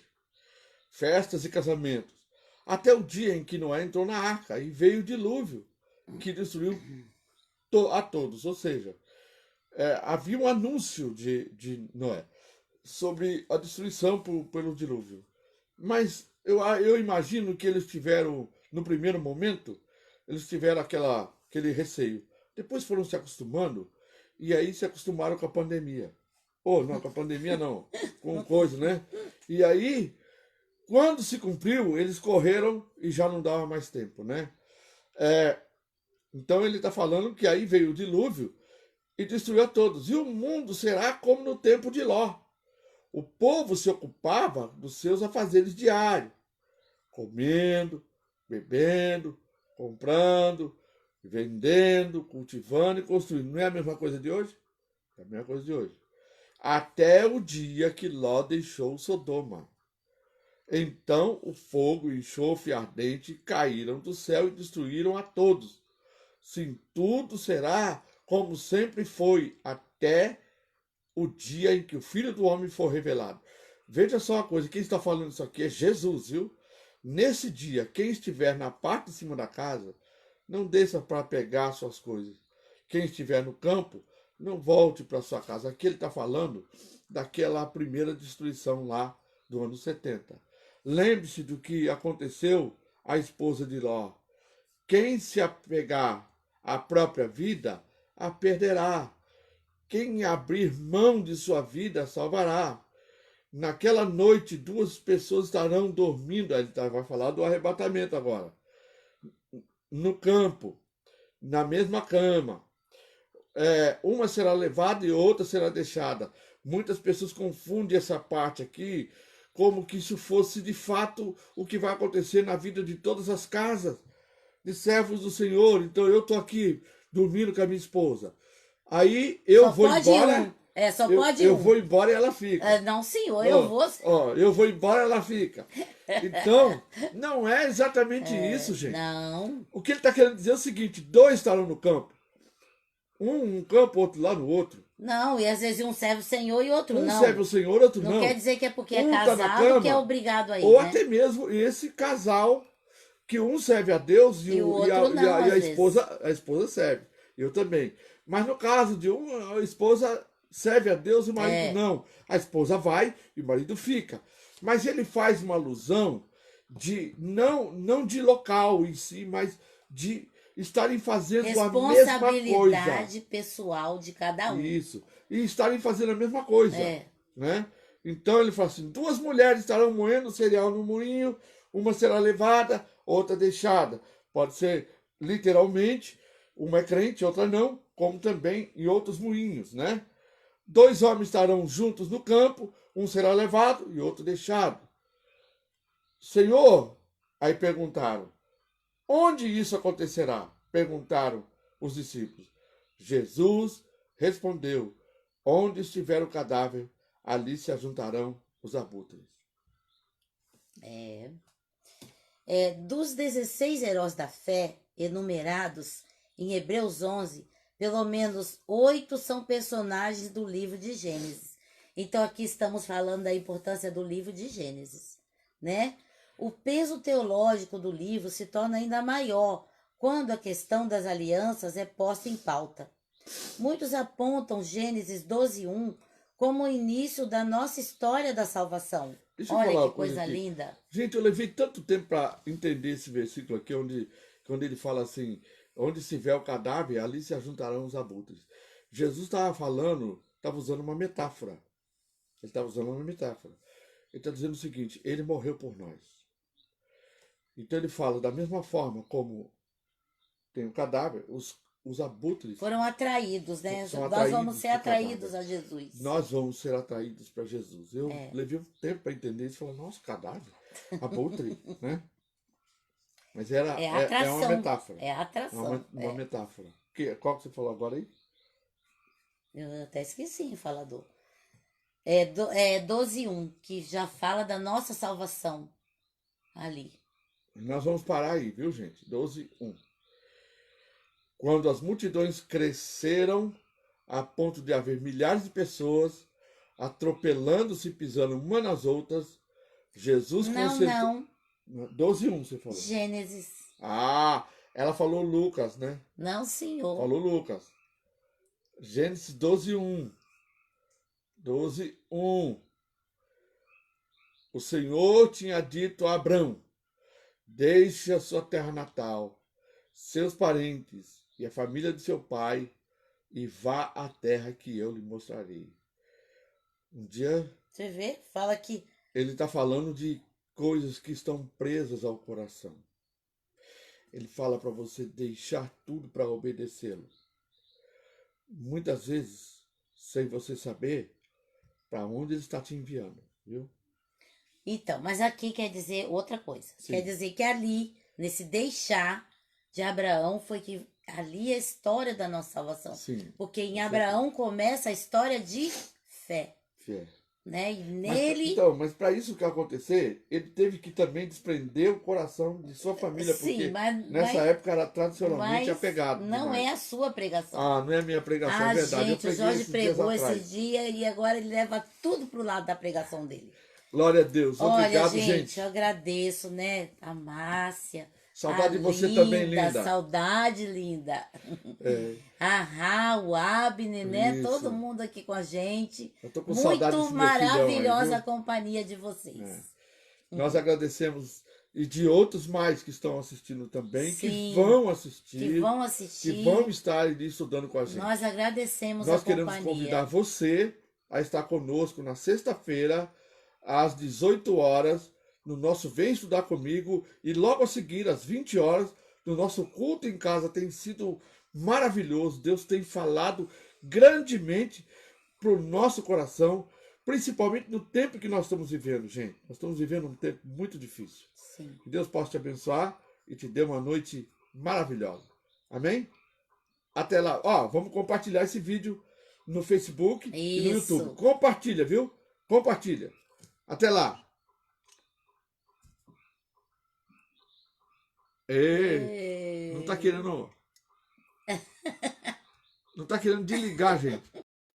festas e casamentos, até o dia em que Noé entrou na arca e veio o dilúvio, que destruiu a todos. Ou seja, havia um anúncio de Noé sobre a destruição pelo dilúvio. Mas eu imagino que eles tiveram, no primeiro momento, eles tiveram aquele receio. Depois foram se acostumando e aí se acostumaram com a pandemia. Ou não, com a pandemia não, com coisa, né? E aí, quando se cumpriu, eles correram e já não dava mais tempo, né? É, então ele está falando que aí veio o dilúvio e destruiu a todos. E o mundo será como no tempo de Ló. O povo se ocupava dos seus afazeres diários, comendo, bebendo, comprando. vendendo, cultivando e construindo. Não é a mesma coisa de hoje? É a mesma coisa de hoje. Até o dia que Ló deixou Sodoma. Então o fogo e enxofre ardente caíram do céu e destruíram a todos. Sim, tudo será como sempre foi, até o dia em que o Filho do Homem for revelado. Veja só uma coisa, quem está falando isso aqui é Jesus, viu? Nesse dia, quem estiver na parte de cima da casa, não desça para pegar suas coisas. Quem estiver no campo, não volte para sua casa. Aqui ele está falando daquela primeira destruição lá do ano 70. Lembre-se do que aconteceu à esposa de Ló. Quem se apegar à própria vida, a perderá. Quem abrir mão de sua vida, salvará. Naquela noite, duas pessoas estarão dormindo. Ele vai falar do arrebatamento agora. No campo, na mesma cama. Uma será levada e outra será deixada. Muitas pessoas confundem essa parte aqui como que isso fosse de fato o que vai acontecer na vida de todas as casas de servos do Senhor. Então eu estou aqui dormindo com a minha esposa. Aí eu Só vou pode embora. um. Só Eu, pode eu um. vou embora e ela fica. Não, senhor, eu vou. Eu vou embora e ela fica. Então, não é exatamente isso, gente. Não. O que ele está querendo dizer é o seguinte: dois estarão no campo. Um no campo, outro lá no outro. Não, e às vezes um serve o Senhor e outro Um não. serve o Senhor, outro não. Não quer dizer que é porque é Um tá na casado que é cama, obrigado a ir, ou né? até mesmo esse casal que um serve a Deus E o outro não, e às vezes. a esposa serve. Eu também. Mas no caso de a esposa serve a Deus e o marido não. A esposa vai e o marido fica. Mas ele faz uma alusão de não de local em si, mas de estarem fazendo a mesma coisa. Responsabilidade pessoal de cada um. Isso. E estarem fazendo a mesma coisa. Né? Então ele fala assim: duas mulheres estarão moendo cereal no moinho, uma será levada, outra deixada. Pode ser literalmente, uma é crente, outra não, como também em outros moinhos, né? Dois homens estarão juntos no campo, um será levado e outro deixado. Senhor, aí perguntaram, onde isso acontecerá? Perguntaram os discípulos. Jesus respondeu, onde estiver o cadáver, ali se ajuntarão os abutres. Dos 16 heróis da fé enumerados em Hebreus 11, pelo menos 8 são personagens do livro de Gênesis. Então aqui estamos falando da importância do livro de Gênesis, né? O peso teológico do livro se torna ainda maior quando a questão das alianças é posta em pauta. Muitos apontam Gênesis 12:1 como o início da nossa história da salvação. Deixa eu Olha falar que uma coisa coisa aqui. linda. Gente, eu levei tanto tempo para entender esse versículo aqui, quando ele fala assim, onde se vê o cadáver, ali se ajuntarão os abutres. Jesus estava falando, estava usando uma metáfora. Ele estava usando uma metáfora. Ele está dizendo o seguinte, ele morreu por nós. Então ele fala, da mesma forma como tem o cadáver, os abutres Foram atraídos, né? são Nós atraídos vamos ser pro atraídos cadáver. a Jesus. Nós vamos ser atraídos para Jesus. Eu levei um tempo para entender isso e falar, nossa, cadáver, abutre, né? Mas É é atração. uma metáfora. É atração. Uma metáfora. Qual que você falou agora aí? Eu até esqueci em falador. É 12:1, que já fala da nossa salvação ali. Nós vamos parar aí, viu, gente? 12:1. Quando as multidões cresceram a ponto de haver milhares de pessoas atropelando-se e pisando umas nas outras, Jesus Não. 12:1 você falou. Gênesis. Ah, ela falou Lucas, né? Não, senhor. Falou Lucas. Gênesis 12:1. 12:1. O Senhor tinha dito a Abrão, deixe a sua terra natal, seus parentes e a família de seu pai e vá à terra que eu lhe mostrarei. Um dia Você vê? Fala que ele está falando de coisas que estão presas ao coração. Ele fala para você deixar tudo para obedecê-lo. Muitas vezes, sem você saber para onde ele está te enviando, viu? Então, mas aqui quer dizer outra coisa. Sim. Quer dizer que ali, nesse deixar de Abraão, foi que ali é a história da nossa salvação. Sim, Porque em com Abraão começa a história de fé, fé. né? E Mas, nele, então, mas para isso que acontecer, ele teve que também desprender o coração de sua família, sim, porque nessa época era tradicionalmente mas apegado não é demais. a sua pregação. Ah, não é a minha pregação, é Ah, verdade. Eu gente, o preguei Jorge esses dias pregou esse atrás. dia e agora ele leva tudo pro lado da pregação dele. Glória a Deus. Olha, Obrigado, gente, eu gente. agradeço, né? A Márcia, a Saudade de você também, Linda, linda. saudade, Linda. É, A Rá, o Abner, né? Todo isso. mundo aqui com a gente. Eu tô com saudade Muito desse meu filhão aí, maravilhosa a viu? companhia de É. vocês. Nós agradecemos e de outros mais que estão assistindo também, que Sim, vão que assistir, vão que vão assistir. estar ali estudando com a Nós gente. agradecemos a Nós queremos convidar companhia. você a estar conosco na sexta-feira, às 18 horas, no nosso Vem Estudar Comigo, e logo a seguir, às 20 horas, no nosso culto em casa. Tem sido maravilhoso. Deus tem falado grandemente para o nosso coração, principalmente no tempo que nós estamos vivendo, gente. Nós estamos vivendo um tempo muito difícil. Sim. Que Deus possa te abençoar e te dê uma noite maravilhosa. Amém? Até lá. Ó, vamos compartilhar esse vídeo no Facebook e no YouTube. Isso. Compartilha, viu? Compartilha. Até lá. Ei, não tá É. querendo. Não tá querendo desligar, gente.